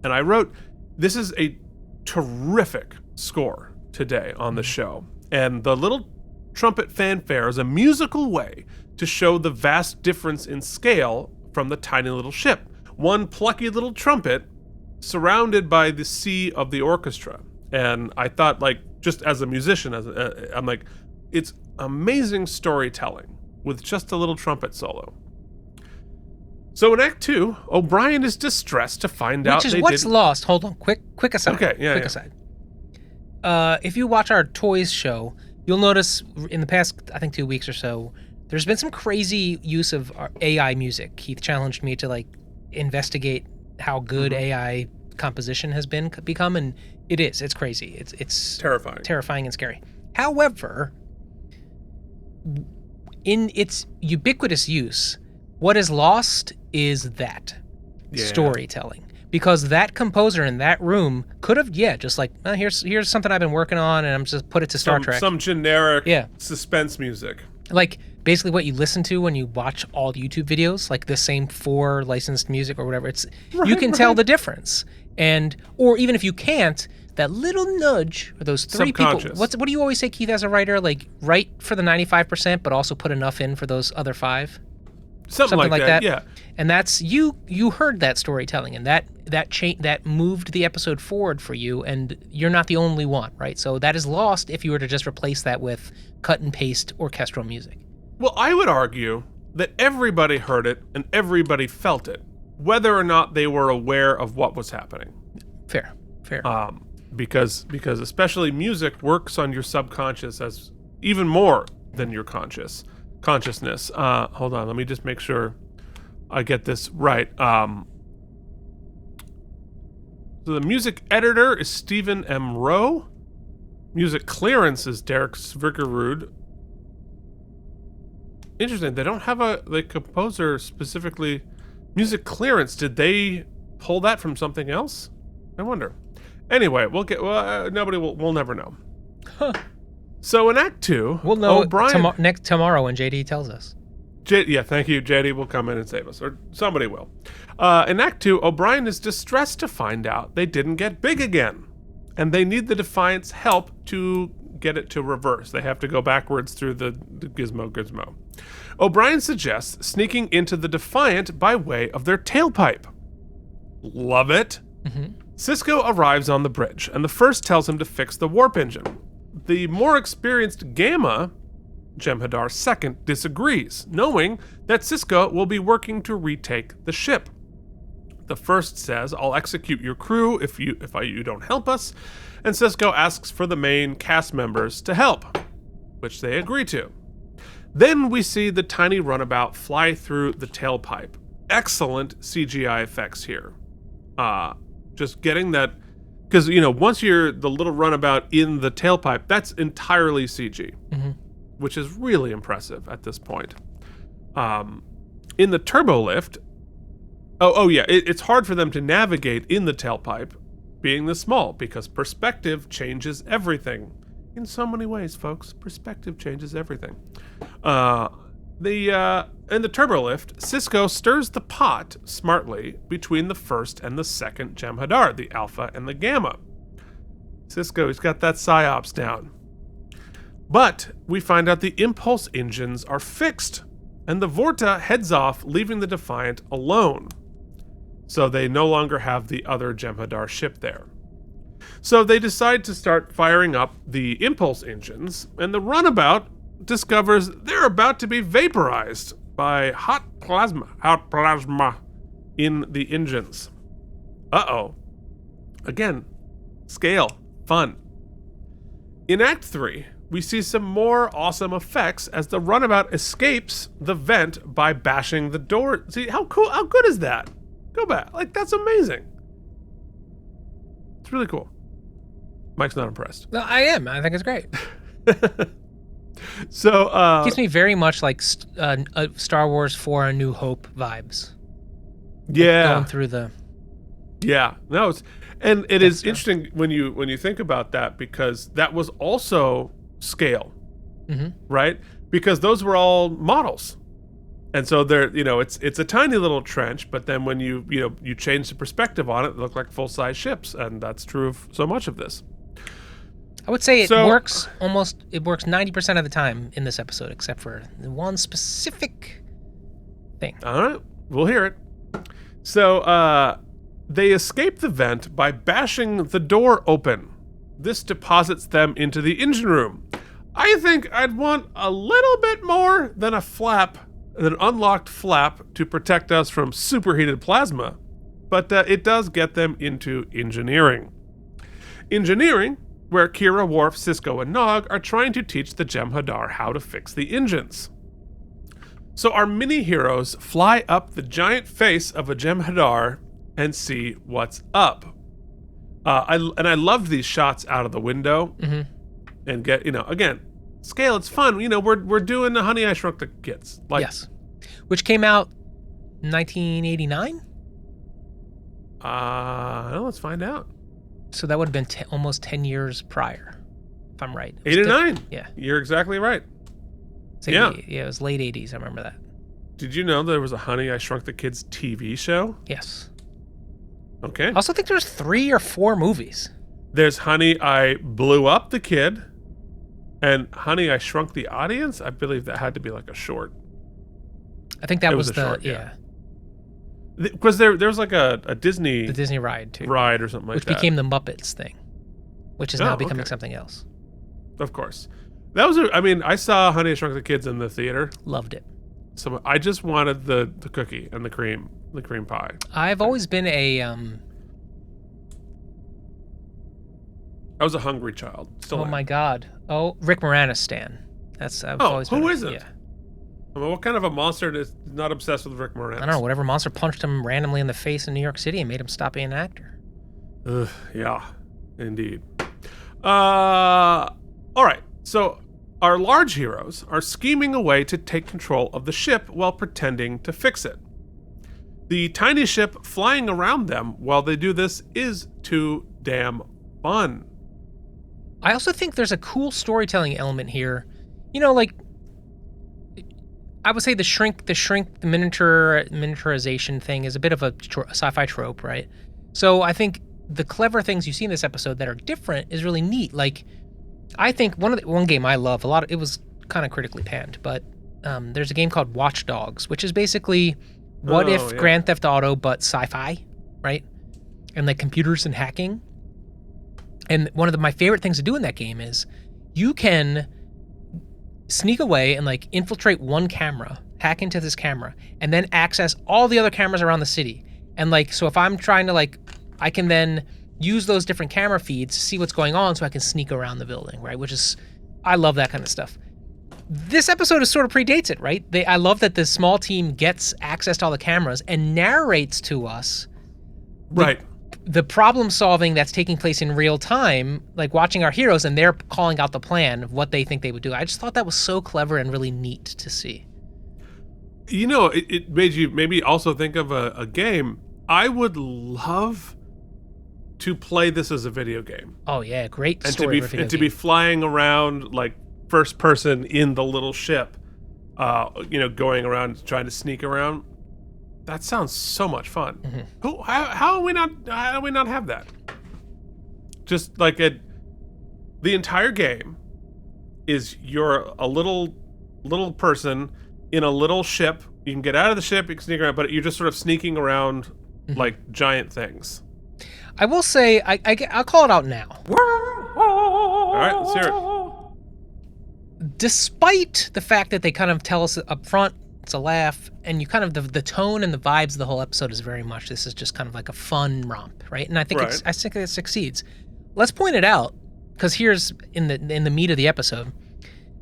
And I wrote, this is a terrific score today on the show. And the little trumpet fanfare is a musical way to show the vast difference in scale from the tiny little ship. One plucky little trumpet surrounded by the sea of the orchestra. And I thought, like, just as a musician, I'm like, it's amazing storytelling with just a little trumpet solo. So in Act 2, O'Brien is distressed to find out Which is what's lost. Hold on, quick aside. Okay, yeah. Aside. If you watch our Toys show, you'll notice in the past, I think 2 weeks or so, there's been some crazy use of AI music. Keith challenged me to like investigate how good AI composition has become, and it's crazy. It's terrifying and scary. However, in its ubiquitous use, what is lost is that storytelling. Because that composer in that room could have, just like, here's something I've been working on, and I'm just put it to Star Trek. Some generic suspense music. Like, basically what you listen to when you watch all YouTube videos, like the same 4 licensed music or whatever, you can tell the difference. Or even if you can't, that little nudge, or those 3 people. What do you always say, Keith, as a writer? Like, write for the 95%, but also put enough in for those other 5? Something like that, yeah. And that's you heard that storytelling, and that moved the episode forward for you, and you're not the only one, right? So that is lost if you were to just replace that with cut and paste orchestral music. Well, I would argue that everybody heard it and everybody felt it, whether or not they were aware of what was happening. Fair. Because especially music works on your subconscious as even more than your consciousness. Hold on, let me just make sure I get this right. So the music editor is Stephen M. Rowe. Music clearance is Derek Svigerud. Interesting, they don't have the composer specifically. Music clearance, did they pull that from something else? I wonder. Anyway, we'll never know. Huh. So in Act 2, we'll know O'Brien tomorrow when JD tells us. Thank you. JD will come in and save us, or somebody will. In Act 2, O'Brien is distressed to find out they didn't get big again, and they need the Defiant's help to get it to reverse. They have to go backwards through the gizmo. O'Brien suggests sneaking into the Defiant by way of their tailpipe. Love it. Mm-hmm. Sisko arrives on the bridge, and the first tells him to fix the warp engine. The more experienced Gamma, Jem'Hadar second, disagrees, knowing that Sisko will be working to retake the ship. The first says, "I'll execute your crew if you don't help us," and Sisko asks for the main cast members to help, which they agree to. Then we see the tiny runabout fly through the tailpipe. Excellent CGI effects here. Just getting that, because once you're the little runabout in the tailpipe, that's entirely CG, which is really impressive at this point. In the turbo lift, it's hard for them to navigate in the tailpipe, being this small, because perspective changes everything. In so many ways, folks, perspective changes everything. In the turbo lift, Sisko stirs the pot smartly between the first and the second Jem'Hadar, the Alpha and the Gamma. Cisco, he's got that PsyOps down. But we find out the impulse engines are fixed, and the Vorta heads off, leaving the Defiant alone. So they no longer have the other Jem'Hadar ship there. So they decide to start firing up the impulse engines, and the runabout discovers they're about to be vaporized by hot plasma in the engines. Uh-oh. Again, scale, fun. In Act 3, we see some more awesome effects as the runabout escapes the vent by bashing the door. See, how good is that? Go back. Like, that's amazing. It's really cool. Mike's not impressed. No, I am. I think it's great. So, gives me very much like Star Wars 4: A New Hope vibes. Yeah. Going through the... Yeah. No, it is interesting when you think about that, because that was also scale, right? Because those were all models. And so they're, it's a tiny little trench, but then when you change the perspective on it, they look like full-size ships, and that's true of so much of this. I would say it works 90% of the time in this episode, except for the one specific thing. All right, we'll hear it. So they escape the vent by bashing the door open. This deposits them into the engine room. I think I'd want a little bit more than an unlocked flap to protect us from superheated plasma, but it does get them into engineering. Engineering, where Kira, Worf, Cisco, and Nog are trying to teach the Jem'Hadar how to fix the engines. So our mini-heroes fly up the giant face of a Jem'Hadar and see what's up. I love these shots out of the window, and get, again, scale, it's fun. We're doing the Honey, I Shrunk the Kids. Yes. Which came out 1989? Let's find out. So that would have been almost 10 years prior, if I'm right. 89. Yeah. You're exactly right. So yeah, it was late 80s. I remember that. Did you know there was a Honey, I Shrunk the Kids TV show? Yes. Okay. I also think there's 3 or 4 movies. There's Honey, I Blew Up the Kid, and Honey, I Shrunk the Audience. I believe that had to be like a short. I think that was a the short, yeah. Because there was like a Disney... The Disney ride, too. Ride or something like that. Which became the Muppets thing, which is now becoming something else. Of course. That was I saw Honey, I Shrunk the Kids in the theater. Loved it. So I just wanted the cookie and the cream pie. I've always been a... I was a hungry child. Still am. my God. Oh, Rick Moranis stan. Who isn't? Yeah. What kind of a monster is not obsessed with Rick Moranis? I don't know. Whatever monster punched him randomly in the face in New York City and made him stop being an actor. Yeah, indeed. All right. So our large heroes are scheming a way to take control of the ship while pretending to fix it. The tiny ship flying around them while they do this is too damn fun. I also think there's a cool storytelling element here. I would say the miniaturization thing is a bit of a sci-fi trope, right? So I think the clever things you see in this episode that are different is really neat. Like, I think one game I love a lot. It was kind of critically panned, but there's a game called Watch Dogs, which is basically what if Grand Theft Auto but sci-fi, right? And like computers and hacking. And one of my favorite things to do in that game is you can sneak away and like infiltrate one camera, hack into this camera, and then access all the other cameras around the city. And like, so if I'm trying to I can then use those different camera feeds to see what's going on so I can sneak around the building, right? I love that kind of stuff. This episode sort of predates it, right? I love that the small team gets access to all the cameras and narrates to us the problem solving that's taking place in real time, like watching our heroes and they're calling out the plan of what they think they would do. I just thought that was so clever and really neat to see. It made you maybe also think of a game. I would love to play this as a video game. Oh yeah, great story. And to be flying around like first person in the little ship, going around trying to sneak around. That sounds so much fun. How do we not have that? Just like the entire game is you're a little person in a little ship. You can get out of the ship, you can sneak around, but you're just sort of sneaking around like giant things. I will say, I'll call it out now. All right, let's hear it. Despite the fact that they kind of tell us up front, it's a laugh, and you kind of the tone and the vibes of the whole episode is very much this is just kind of like a fun romp, right? And I think Right. I think it succeeds. Let's point it out, because here's in the meat of the episode,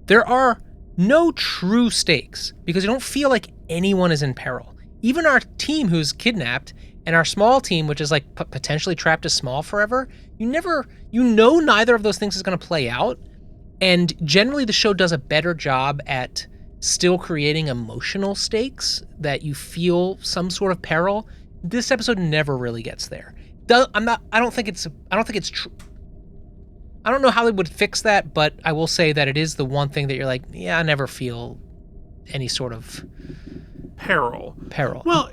there are no true stakes because you don't feel like anyone is in peril. Even our team who's kidnapped and our small team, which is like potentially trapped as small forever, you know neither of those things is going to play out. And generally the show does a better job at still creating emotional stakes that you feel some sort of peril. This episode never really gets there. I don't think it's true. I don't know how they would fix that, but I will say that it is the one thing that you're like, yeah, I never feel any sort of Peril. Well,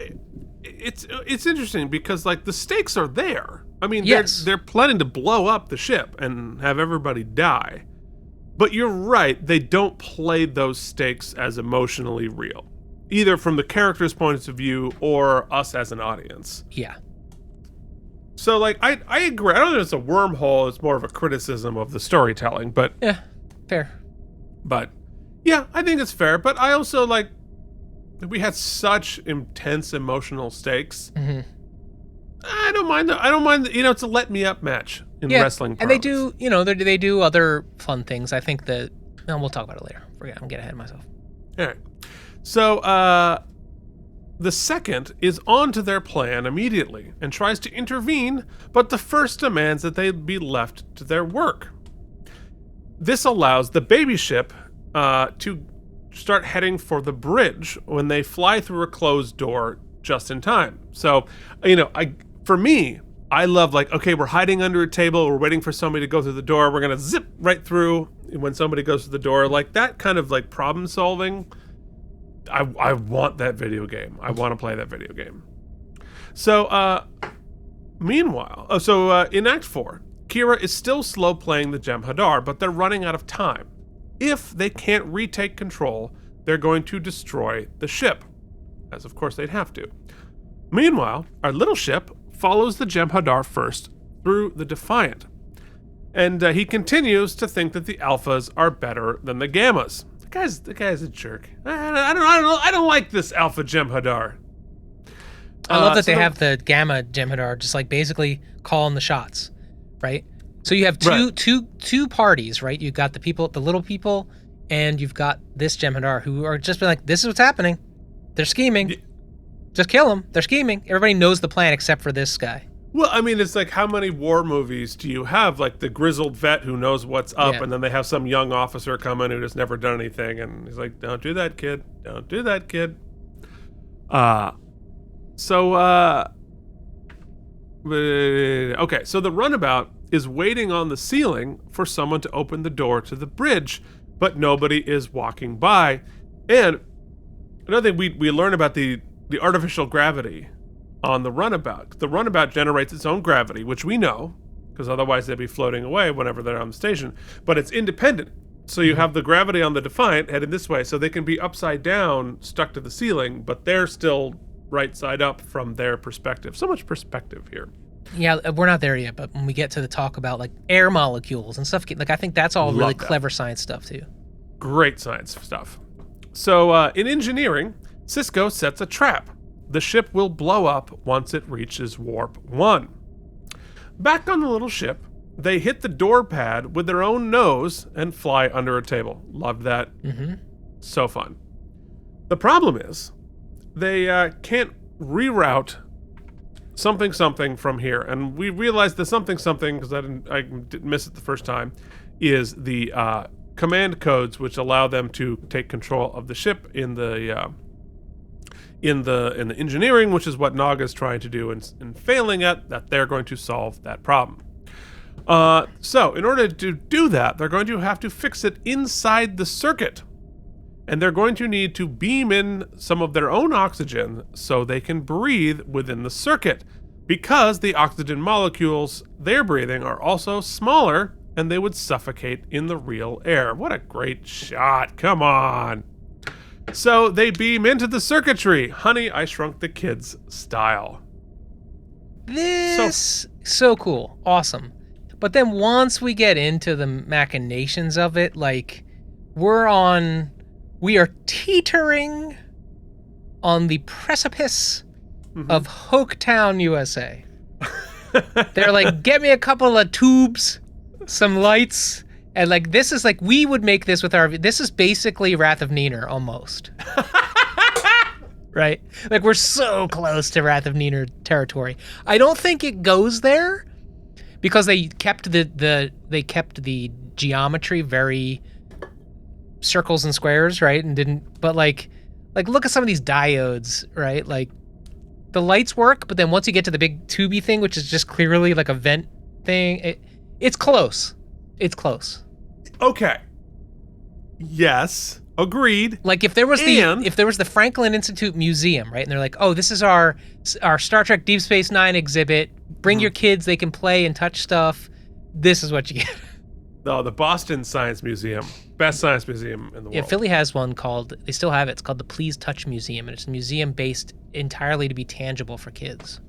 it's interesting because like the stakes are there. I mean, Yes. they're planning to blow up the ship and have everybody die. But you're right, they don't play those stakes as emotionally real, either from the character's point of view or us as an audience. Yeah. So, like, I agree. I don't think it's a wormhole. It's more of a criticism of the storytelling. But Yeah. Fair. yeah, I think it's fair. But I also, like, we had such intense emotional stakes. Mm-hmm. I don't mind. It's a let me up match in wrestling. And they parlance. do, they do other fun things. I think that, we'll talk about it later. I'm getting ahead of myself. All right. So, the second is on to their plan immediately and tries to intervene, but the first demands that they be left to their work. This allows the baby ship to start heading for the bridge when they fly through a closed door just in time. So, for me, I love like, okay, we're hiding under a table, we're waiting for somebody to go through the door, we're gonna zip right through when somebody goes through the door. Like that kind of like problem solving. I want that video game. I want to play that video game. So, meanwhile, in Act 4, Kira is still slow playing the Jem'Hadar, but they're running out of time. If they can't retake control, they're going to destroy the ship, as of course they'd have to. Meanwhile, our little ship follows the Jem'Hadar first through the Defiant, and he continues to think that the Alphas are better than the Gammas. The guy's a jerk. I don't like this Alpha Jem'Hadar. I love that they have the Gamma Jem'Hadar just like basically calling the shots, right? So you have two parties, right? You've got the little people, and you've got this Jem'Hadar who are just like, this is what's happening. They're scheming. Just kill them. They're scheming. Everybody knows the plan except for this guy. Well, I mean, it's like, how many war movies do you have? Like the grizzled vet who knows what's up, Yeah. and then they have some young officer come in who has never done anything, and he's like, "Don't do that, kid. Don't do that, kid." Okay. So the runabout is waiting on the ceiling for someone to open the door to the bridge, but nobody is walking by. And another thing we learn about the artificial gravity on the runabout. The runabout generates its own gravity, which we know, because otherwise they'd be floating away whenever they're on the station. But it's independent. So you have the gravity on the Defiant headed this way, so they can be upside down, stuck to the ceiling, but they're still right side up from their perspective. So much perspective here. Yeah, we're not there yet, but when we get to the talk about like air molecules and stuff, like I think that's all really clever science stuff too. Great science stuff. So in engineering, Cisco sets a trap. The ship will blow up once it reaches warp 1. Back on the little ship, they hit the door pad with their own nose and fly under a table. Loved that. Mm-hmm. So fun. The problem is, they can't reroute something from here. And we realized the something, because I didn't miss it the first time, is the command codes which allow them to take control of the ship in the engineering, which is what Naga's trying to do and failing at, that they're going to solve that problem. So in order to do that, they're going to have to fix it inside the circuit. And they're going to need to beam in some of their own oxygen so they can breathe within the circuit, because the oxygen molecules they're breathing are also smaller and they would suffocate in the real air. What a great shot. Come on. So they beam into the circuitry, Honey, I Shrunk the Kids style. This so cool. Awesome. But then once we get into the machinations of it, like we are teetering on the precipice of Hoketown, USA. They're like, get me a couple of tubes, some lights, and like this is like we would make this with this is basically Wrath of Niner almost. Right? Like we're so close to Wrath of Niner territory. I don't think it goes there because they kept the geometry very circles and squares, right? And didn't, but like look at some of these diodes, right? Like the lights work, but then once you get to the big tubey thing, which is just clearly like a vent thing, it's close. It's close. Okay. Yes. Agreed. Like if there was the Franklin Institute Museum, right? And they're like, oh, this is our Star Trek Deep Space Nine exhibit. Bring your kids, they can play and touch stuff. This is what you get. No, the Boston Science Museum. Best science museum in the world. Yeah, Philly has one they still have it. It's called the Please Touch Museum, and it's a museum based entirely to be tangible for kids.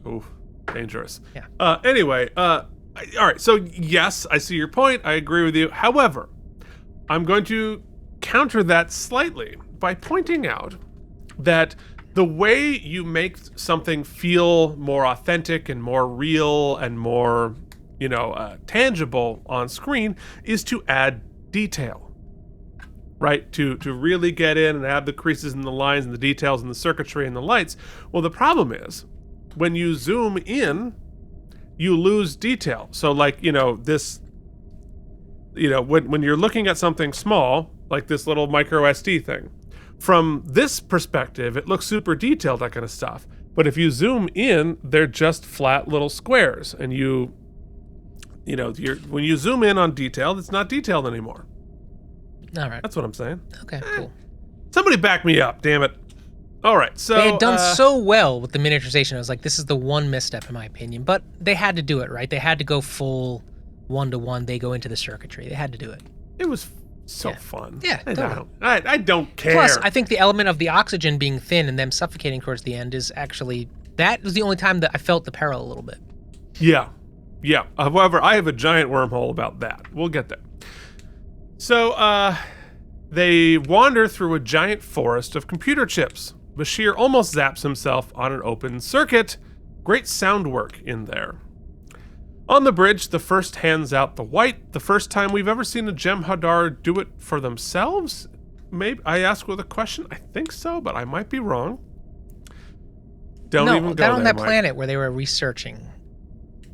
Ooh, dangerous. Yeah. Anyway, all right. So yes, I see your point. I agree with you. However, I'm going to counter that slightly by pointing out that the way you make something feel more authentic and more real and more, tangible on screen is to add detail, right? To really get in and have the creases and the lines and the details and the circuitry and the lights. Well, the problem is when you zoom in, you lose detail. So like, this, when you're looking at something small, like this little micro SD thing, from this perspective, it looks super detailed, that kind of stuff. But if you zoom in, they're just flat little squares. And when you zoom in on detail, it's not detailed anymore. All right. That's what I'm saying. Okay, cool. Somebody back me up, damn it. All right, so they had done so well with the miniaturization. I was like, this is the one misstep in my opinion. But they had to do it, right? They had to go full 1-to-1. They go into the circuitry. They had to do it. It was so fun. Yeah, totally. I don't care. Plus, I think the element of the oxygen being thin and them suffocating towards the end is actually, that was the only time that I felt the peril a little bit. Yeah. However, I have a giant wormhole about that. We'll get there. So, they wander through a giant forest of computer chips. Bashir almost zaps himself on an open circuit. Great sound work in there. On the bridge, the first hands out the white. The first time we've ever seen a Jem'Hadar do it for themselves? Maybe I ask with a question. I think so, but I might be wrong. Don't even go down on there, that Mike. planet where they were researching.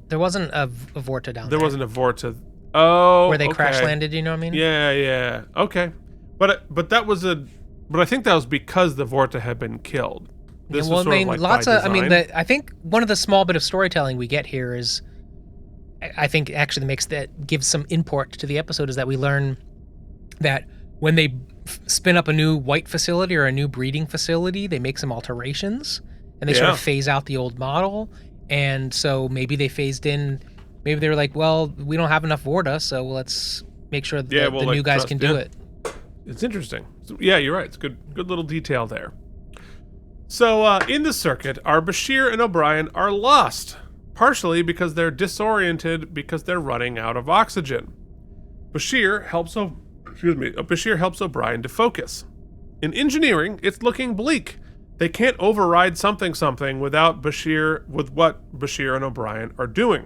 There wasn't a Vorta down there. There wasn't a Vorta. Oh, where they okay. crash landed. You know what I mean? Yeah. Okay, but that was But I think that was because the Vorta had been killed. This was sort of like by design. I think one of the small bit of storytelling we get here is, I think actually gives some import to the episode, is that we learn that when they spin up a new white facility or a new breeding facility, they make some alterations and they sort of phase out the old model. And so maybe they phased in, maybe they were like, well, we don't have enough Vorta, so let's make sure the new guys can do it. It's interesting. Yeah, you're right. It's good little detail there. So in the circuit, our Bashir and O'Brien are lost, partially because they're disoriented because they're running out of oxygen. Bashir helps O'Brien to focus. In engineering, it's looking bleak. They can't override something with what Bashir and O'Brien are doing.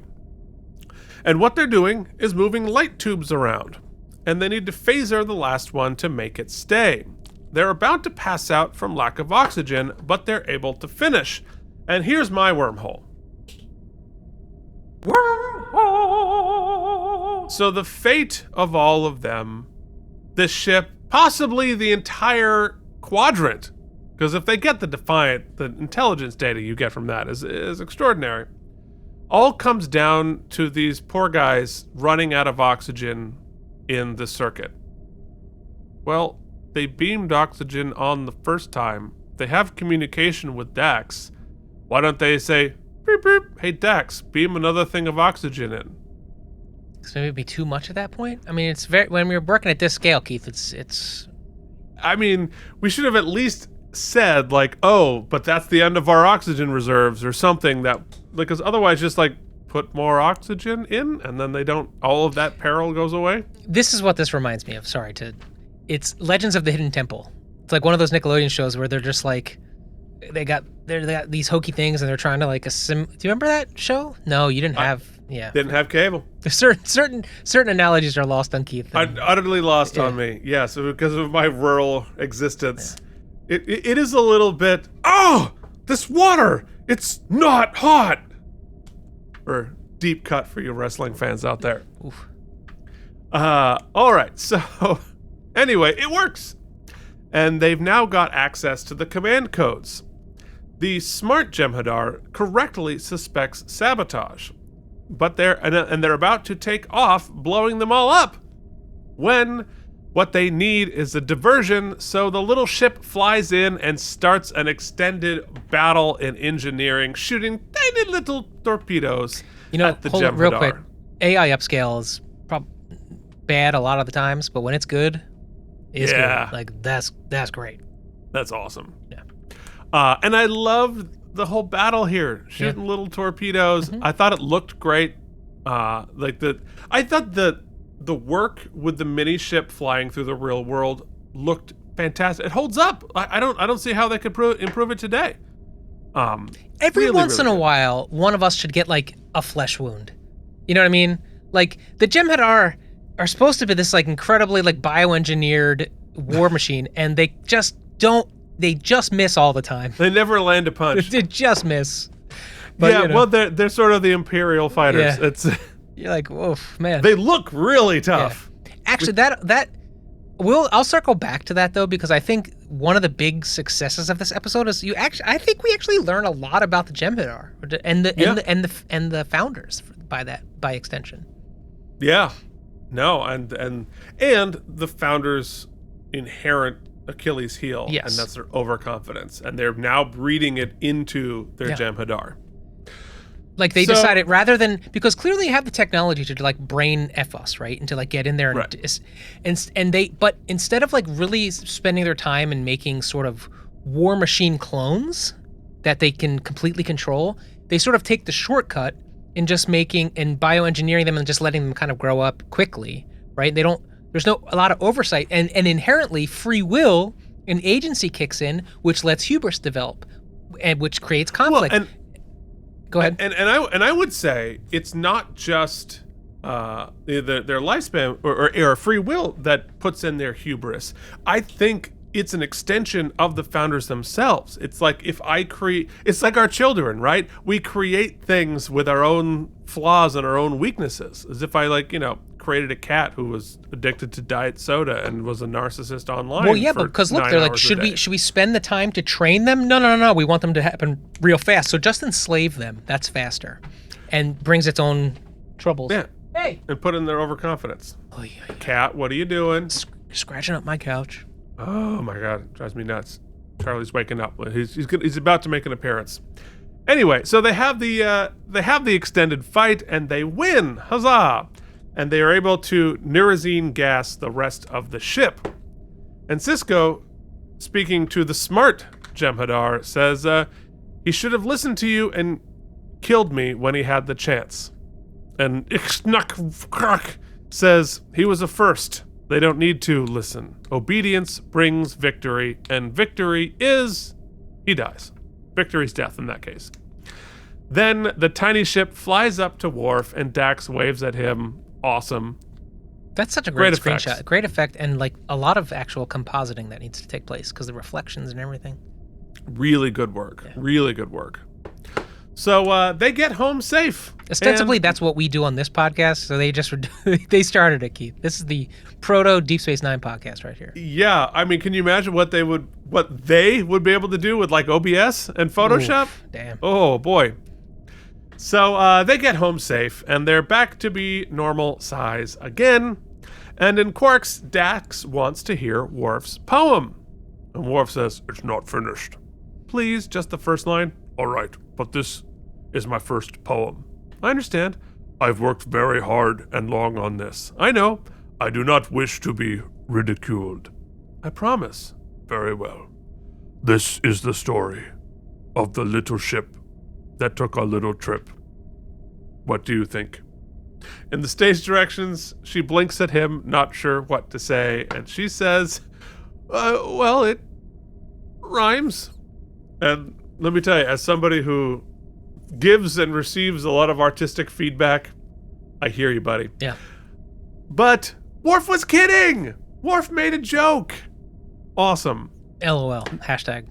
And what they're doing is moving light tubes around. And they need to phaser the last one to make it stay. They're about to pass out from lack of oxygen, but they're able to finish. And here's my wormhole. So the fate of all of them, this ship, possibly the entire quadrant, because if they get the Defiant, the intelligence data you get from that is extraordinary, all comes down to these poor guys running out of oxygen in the circuit. Well, they beamed oxygen on the first time. They have communication with Dax. Why don't they say, beep, beep, hey Dax, beam another thing of oxygen in? So maybe it'd be too much at that point. I mean, it's very when we're working at this scale, Keith. It's. I mean, we should have at least said like, oh, but that's the end of our oxygen reserves or something that, because otherwise, just like put more oxygen in, and then they don't. All of that peril goes away. This is what this reminds me of. It's Legends of the Hidden Temple. It's like one of those Nickelodeon shows where they're just like, they got these hokey things and they're trying to like Do you remember that show? No, you didn't have. Yeah, Didn't have cable. Certain analogies are lost on Keith. Utterly lost on me. Yeah, so because of my rural existence, it is a little bit. Oh, this water! It's not hot. Or deep cut for you wrestling fans out there. Oof. All right. So anyway, it works, and they've now got access to the command codes. The smart Jem'Hadar correctly suspects sabotage. But they're about to take off, blowing them all up, when what they need is a diversion. So the little ship flies in and starts an extended battle in engineering, shooting tiny little torpedoes at the Jem'Hadar. Real quick, AI upscale is bad a lot of the times, but when it's good, it's good. Like that's great. That's awesome. Yeah. And I love the whole battle here, shooting little torpedoes. I thought it looked great. I thought the work with the mini ship flying through the real world looked fantastic. It holds up. I don't see how they could improve it today. Every once in a while, one of us should get like a flesh wound. You know what I mean? Like the Jem'Hadar are supposed to be this like incredibly like bioengineered war machine, and they just don't. They just miss all the time. They never land a punch. They just miss. But, yeah, well, they're sort of the Imperial fighters. Yeah. You're like, oof, man. They look really tough. Yeah. Actually, I'll circle back to that though, because I think one of the big successes of this episode is I think we actually learn a lot about the Jem'Hadar and the founders by extension. Yeah, no, and the founders' inherent Achilles heel, yes. And that's their overconfidence, and they're now breeding it into their Jem'Hadar. Like they decided rather than, because clearly you have the technology to like brain F us, right? And to like get in there but instead of like really spending their time and making sort of war machine clones that they can completely control, they sort of take the shortcut in just making and bioengineering them and just letting them kind of grow up quickly, right? There's a lot of oversight, and inherently free will and agency kicks in, which lets hubris develop, and which creates conflict. Well, go ahead. And I would say it's not just their lifespan or free will that puts in their hubris. I think it's an extension of the founders themselves. It's like it's like our children, right? We create things with our own flaws and our own weaknesses. As if I created a cat who was addicted to diet soda and was a narcissist online. Well, yeah, but because look, they're like, should we spend the time to train them? No. We want them to happen real fast. So just enslave them. That's faster, and brings its own troubles. Yeah. Hey. And put in their overconfidence. Oh, yeah. Cat, what are you doing? Scratching up my couch. Oh my God, it drives me nuts. Charlie's waking up. He's about to make an appearance. Anyway, so they have the extended fight and they win. Huzzah! And they are able to Nerazine gas the rest of the ship. And Sisko, speaking to the smart Jem'Hadar, says he should have listened to you and killed me when he had the chance. And Ixnuk says he was a first. They don't need to listen. Obedience brings victory, and victory is he dies. Victory's death in that case. Then the tiny ship flies up to Worf, and Dax waves at him. Awesome. That's such a great screenshot. Great effect, and like a lot of actual compositing that needs to take place because the reflections and everything. Really good work. Yeah. Really good work. So they get home safe. Ostensibly, that's what we do on this podcast. So they started it, Keith. This is the proto Deep Space Nine podcast right here. Yeah, I mean, can you imagine what they would be able to do with like OBS and Photoshop? Oof, damn. Oh boy. So they get home safe, and they're back to be normal size again. And in Quark's, Dax wants to hear Worf's poem. And Worf says, "It's not finished. Please, just the first line." "All right, but this is my first poem." "I understand. I've worked very hard and long on this. I know. I do not wish to be ridiculed. I promise. Very well. This is the story of the little ship that took a little trip. What do you think? In the stage directions, she blinks at him, not sure what to say, and she says, well, it rhymes. And let me tell you, as somebody who gives and receives a lot of artistic feedback, I hear you, buddy. Yeah. But Worf was kidding! Worf made a joke! Awesome. LOL. Hashtag.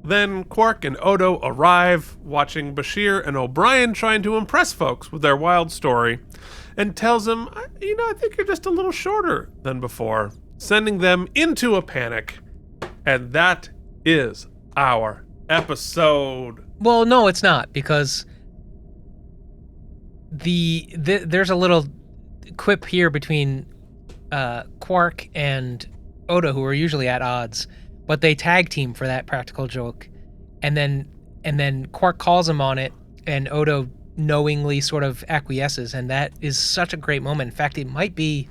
Then Quark and Odo arrive, watching Bashir and O'Brien trying to impress folks with their wild story, and tells them, I think you're just a little shorter than before, sending them into a panic. And that is our episode. Well, no, it's not, because there's a little quip here between Quark and Odo, who are usually at odds, but they tag team for that practical joke, and then Quark calls him on it, and Odo knowingly sort of acquiesces, and that is such a great moment. In fact, it might be,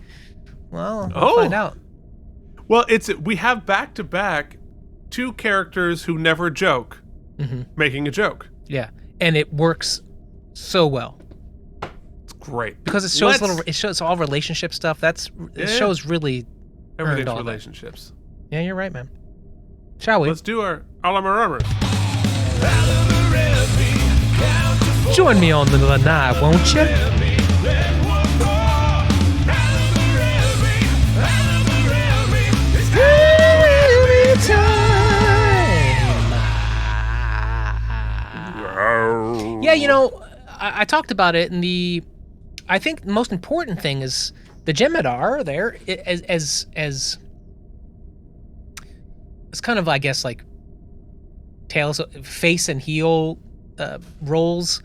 well, we'll find out. Well, we have back-to-back two characters who never joke making a joke. Yeah, and it works so well. It's great. Because it shows all relationship stuff. It shows really everything's all relationships. That. Yeah, you're right, man. Shall we? Let's do our AlamarEmmys. Join me on the lanai, won't you? Yeah, I talked about it, and I think the most important thing is the Jem'Hadar there as it's kind of, I guess, like tails, face and heel roles.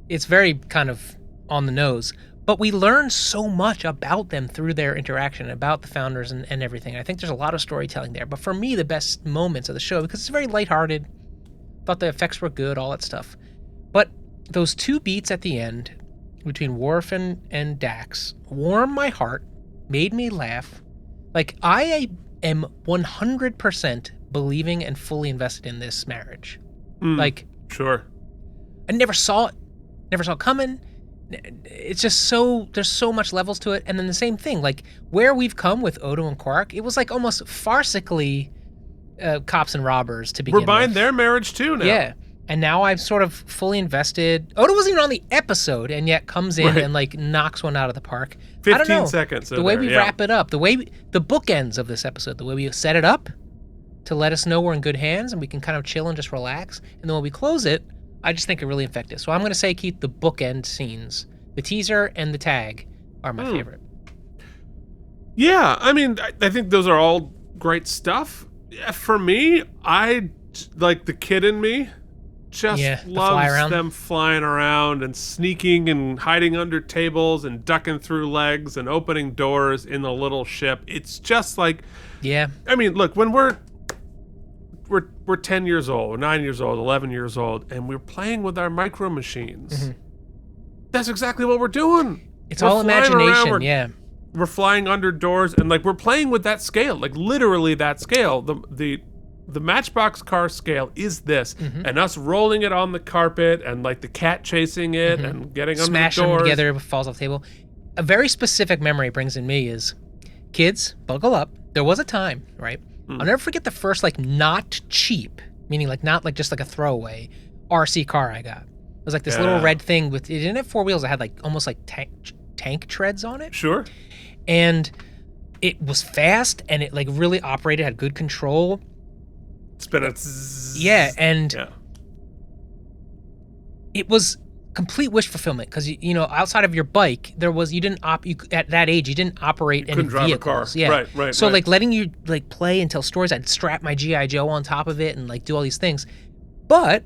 It's very kind of on the nose, but we learn so much about them through their interaction, about the founders and everything. I think there's a lot of storytelling there, but for me, the best moments of the show, because it's very lighthearted, thought the effects were good, all that stuff, but those two beats at the end between Worf and Dax warmed my heart, made me laugh. Like, I am 100% believing and fully invested in this marriage. Like, sure. I never saw it coming. It's just there's so much levels to it. And then the same thing, like where we've come with Odo and Quark, it was like almost farcically cops and robbers to begin with. We're buying their marriage too now. Yeah. And now I'm sort of fully invested. Odo wasn't even on the episode and yet comes in and like knocks one out of the park. 15 seconds. The way we wrap it up, the bookends of this episode, the way we set it up to let us know we're in good hands and we can kind of chill and just relax. And then when we close it, I just think are really effective. So I'm going to say, Keith, the bookend scenes, the teaser and the tag are my favorite. Yeah, I mean, I think those are all great stuff. For me, I like the kid in me just loves them flying around and sneaking and hiding under tables and ducking through legs and opening doors in the little ship. It's just like, I mean, look, when we're 10 years old, or 9 years old, 11 years old, and we're playing with our micro machines. That's exactly what we're doing. It's all imagination, We're flying under doors, and like we're playing with that scale, like literally that scale. The Matchbox car scale is this, and us rolling it on the carpet, and like the cat chasing it, and getting under the doors. Smash them together, it falls off the table. A very specific memory it brings in me is, kids, buckle up. There was a time, right? I'll never forget the first like not cheap, meaning like not like just like a throwaway RC car I got. It was like this little red thing with, it didn't have four wheels. It had like almost like tank treads on it. Sure. And it was fast and it like really operated, had good control. Spin it. It was complete wish fulfillment because outside of your bike there was at that age you didn't operate any vehicles. Right. So like letting you like play and tell stories, I'd strap my G.I. Joe on top of it and like do all these things, but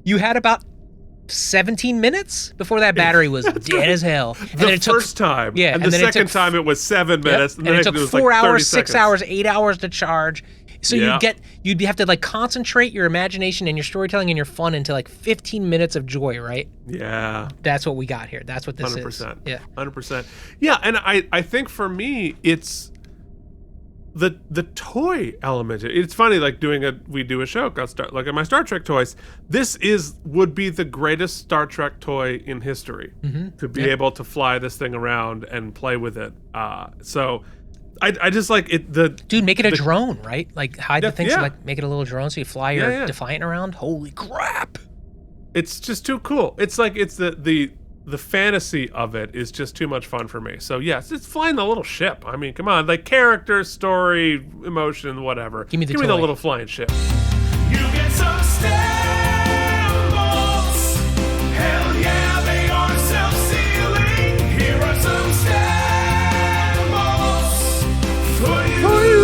you had about 17 minutes before that battery was dead as hell. And the first time, and the second time it was 7 minutes, and then it took 4 hours, 6 hours, 8 hours to charge. So you'd have to like concentrate your imagination and your storytelling and your fun into like 15 minutes of joy, right? Yeah. That's what we got here. That's what this 100%. is. Yeah. 100%. Yeah, and I think for me it's the toy element. It's funny, like we do a show called look at my Star Trek toys. This would be the greatest Star Trek toy in history to be able to fly this thing around and play with it. So I just like it. Dude, make it a drone, right? Like hide the things, like make it a little drone so you fly your Defiant around. Holy crap! It's just too cool. It's like it's the fantasy of it is just too much fun for me. So yes, it's flying the little ship. I mean, come on, like character, story, emotion, whatever. Give me the little flying ship. You get some STEM bolts. Hell yeah, they are self-sealing. Here are some STEM bolts for you.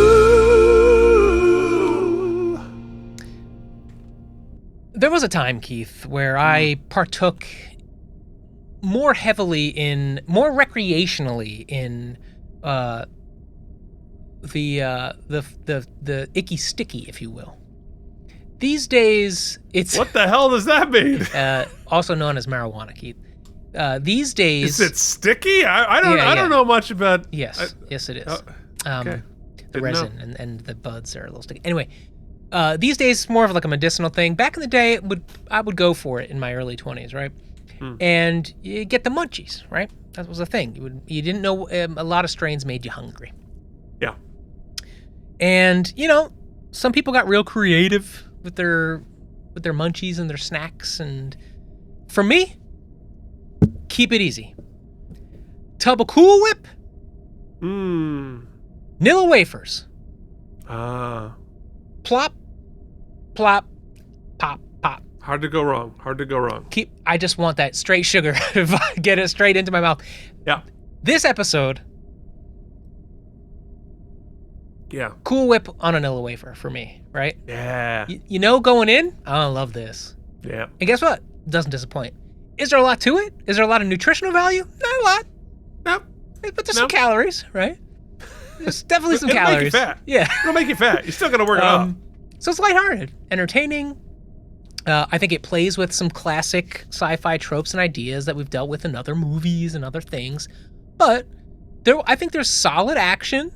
There was a time, Keith, where I partook more recreationally in the icky sticky, if you will. These days, it's what the hell does that mean? Also known as marijuana, Keith. These days, is it sticky? I don't know much about. Yes, yes, it is. Okay. The resin and the buds are a little sticky. Anyway, these days it's more of like a medicinal thing. Back in the day, I would go for it in my early 20s, right? And you get the munchies, right? That was the thing. You didn't know a lot of strains made you hungry. Yeah. And some people got real creative with their munchies and their snacks. And for me, keep it easy. Tub of Cool Whip. Nilla wafers. Plop, plop, pop, pop. Hard to go wrong. I just want that straight sugar. Get it straight into my mouth. Yeah. This episode. Yeah. Cool Whip on a Nilla wafer for me, right? Yeah. Going in, I love this. Yeah. And guess what? Doesn't disappoint. Is there a lot to it? Is there a lot of nutritional value? Not a lot. No. But there's some calories, right? There's definitely some calories. It'll make you fat. Yeah. It'll make you fat. You're still gonna work it up. So it's lighthearted, entertaining. I think it plays with some classic sci-fi tropes and ideas that we've dealt with in other movies and other things. But I think there's solid action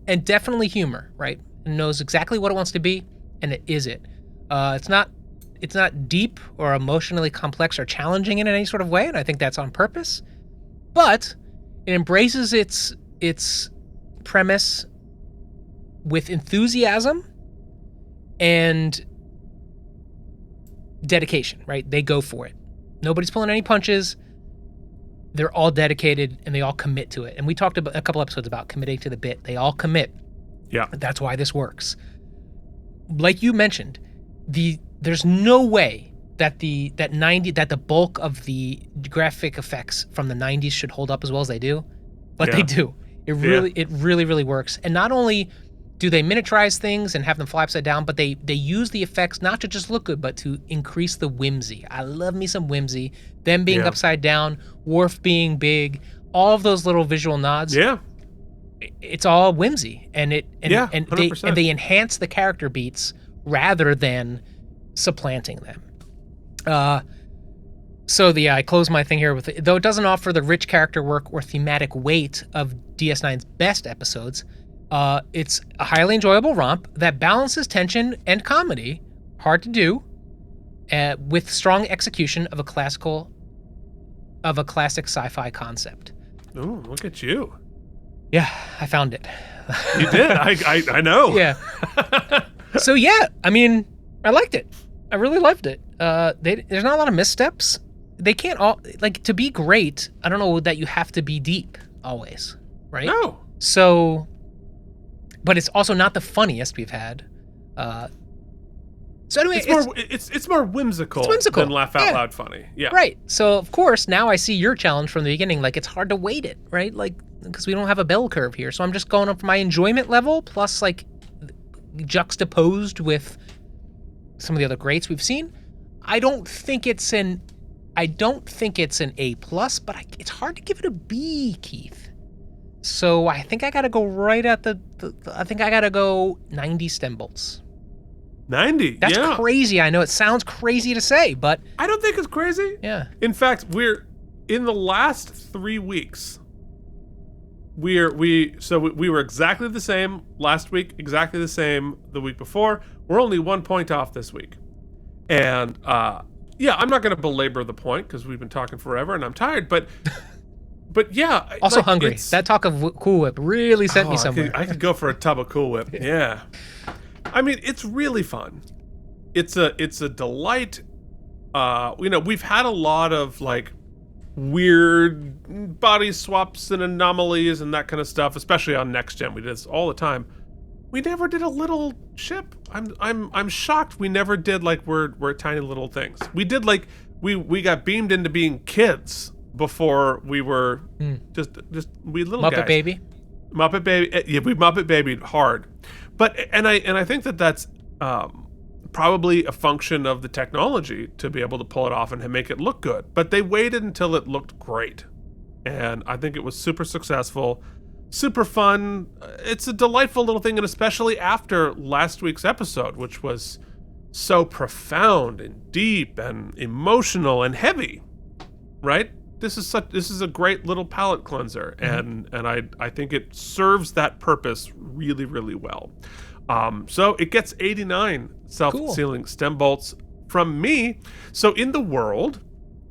and definitely humor, right? It knows exactly what it wants to be, and it is it. It's not deep or emotionally complex or challenging in any sort of way, and I think that's on purpose. But it embraces its premise with enthusiasm and dedication, right? They go for it. Nobody's pulling any punches. They're all dedicated and they all commit to it. And we talked about a couple episodes about committing to the bit. They all commit. Yeah. That's why this works. Like you mentioned, there's no way that the bulk of the graphic effects from the 90s should hold up as well as they do, but they do. It really works. And not only do they miniaturize things and have them fly upside down, but they use the effects not to just look good, but to increase the whimsy. I love me some whimsy. Them being upside down, Worf being big, all of those little visual nods. Yeah. It's all whimsy, and they enhance the character beats rather than supplanting them. I close my thing here with, though it doesn't offer the rich character work or thematic weight of DS9's best episodes, it's a highly enjoyable romp that balances tension and comedy, hard to do, with strong execution of a classic sci-fi concept. Oh, look at you. Yeah, I found it. You did. I know. Yeah. So yeah, I mean, I liked it. I really loved it. There's not a lot of missteps. They can't all, like, to be great, I don't know that you have to be deep always, right? No. So, but it's also not the funniest we've had. So anyway, it's more whimsical than laugh out loud funny. Yeah. Right. So of course now I see your challenge from the beginning. Like, it's hard to weight it, right? Like, because we don't have a bell curve here. So I'm just going up for my enjoyment level plus, like, juxtaposed with some of the other greats we've seen. I don't think it's an A+, but it's hard to give it a B, Keith. So I think I gotta go right at I think I gotta go 90 stem bolts. 90. That's yeah. crazy. I know it sounds crazy to say, but I don't think it's crazy. yeah. In fact, we're in the last 3 weeks. We were exactly the same last week, exactly the same the week before. We're only 1 point off this week. And yeah, I'm not going to belabor the point because we've been talking forever and I'm tired, but yeah. Also like, hungry. That talk of Cool Whip really sent me somewhere. I could go for a tub of Cool Whip. Yeah. I mean, it's really fun. It's a delight. We've had a lot of like weird body swaps and anomalies and that kind of stuff, especially on Next Gen. We did this all the time. We never did a little ship. I'm shocked we never did like we're tiny little things. We did like we got beamed into being kids before we were just we little Muppet guys. Baby. Muppet Baby. Yeah, we Muppet Babied hard. But I think that's probably a function of the technology to be able to pull it off and make it look good. But they waited until it looked great, and I think it was super successful, super fun. It's a delightful little thing, and especially after last week's episode, which was so profound and deep and emotional and heavy, right? This is a great little palate cleanser, and I think it serves that purpose really, really well. So it gets 89 self-sealing stem bolts from me. So in the world,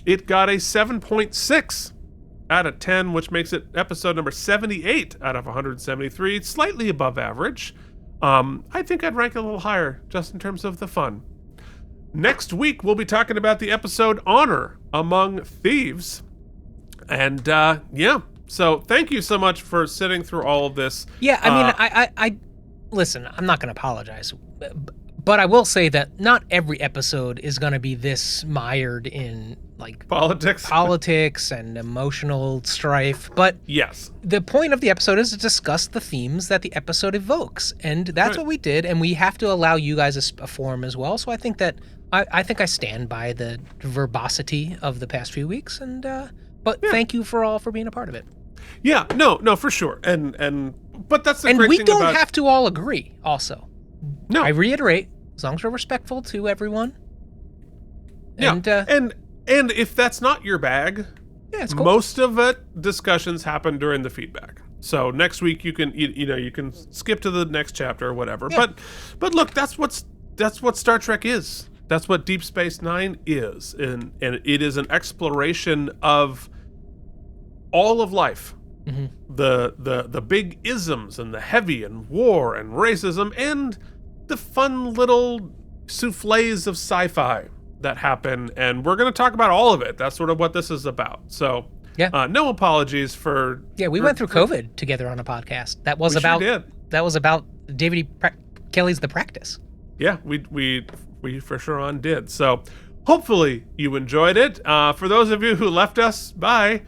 it got a 7.6 out of 10, which makes it episode number 78 out of 173, slightly above average. I think I'd rank it a little higher just in terms of the fun. Next week, we'll be talking about the episode Honor Among Thieves. And yeah, so thank you so much for sitting through all of this. Yeah, I mean, I listen, I'm not going to apologize, but I will say that not every episode is going to be this mired in like politics and emotional strife. But yes, the point of the episode is to discuss the themes that the episode evokes, and that's what we did. And we have to allow you guys a forum as well. So I think that I think I stand by the verbosity of the past few weeks, and thank you for being a part of it. Yeah, no, for sure. And but that's the and great we thing don't about... have to all agree. Also, no, I reiterate, as long as we're respectful to everyone. And, yeah, and if that's not your bag, yeah, it's cool. Most of it discussions happen during the feedback. So next week you can you can skip to the next chapter or whatever. Yeah. But look, that's what Star Trek is. That's what Deep Space Nine is, and it is an exploration of all of life. Mm-hmm. The big isms and the heavy and war and racism and the fun little souffles of sci-fi that happen, and we're going to talk about all of it. That's sort of what this is about. So yeah, no apologies for... Yeah, we went through COVID together on a podcast. That was about David E. Kelly's The Practice. Yeah, we for sure did. So hopefully you enjoyed it. For those of you who left us, bye.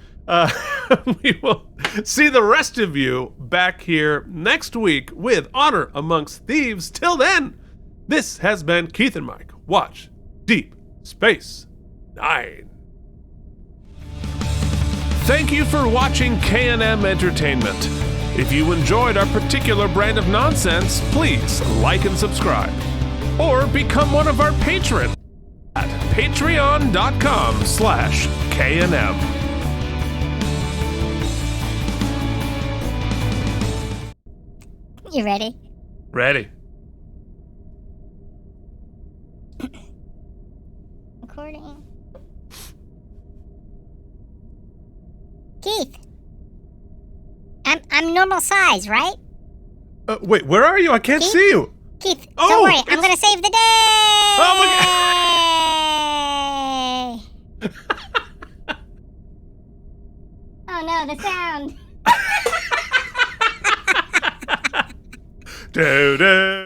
We will see the rest of you back here next week with Honor Amongst Thieves. Till then, this has been Keith and Mike. Watch Deep Space Nine. Thank you for watching K&M Entertainment. If you enjoyed our particular brand of nonsense, please like and subscribe. Or become one of our patrons at patreon.com/KNM. You ready? Ready. Recording. Keith. I'm normal size, right? Wait, where are you? I can't see you. Keith, don't worry. I'm gonna save the day. Oh my god. Oh no, the sound. Do-do.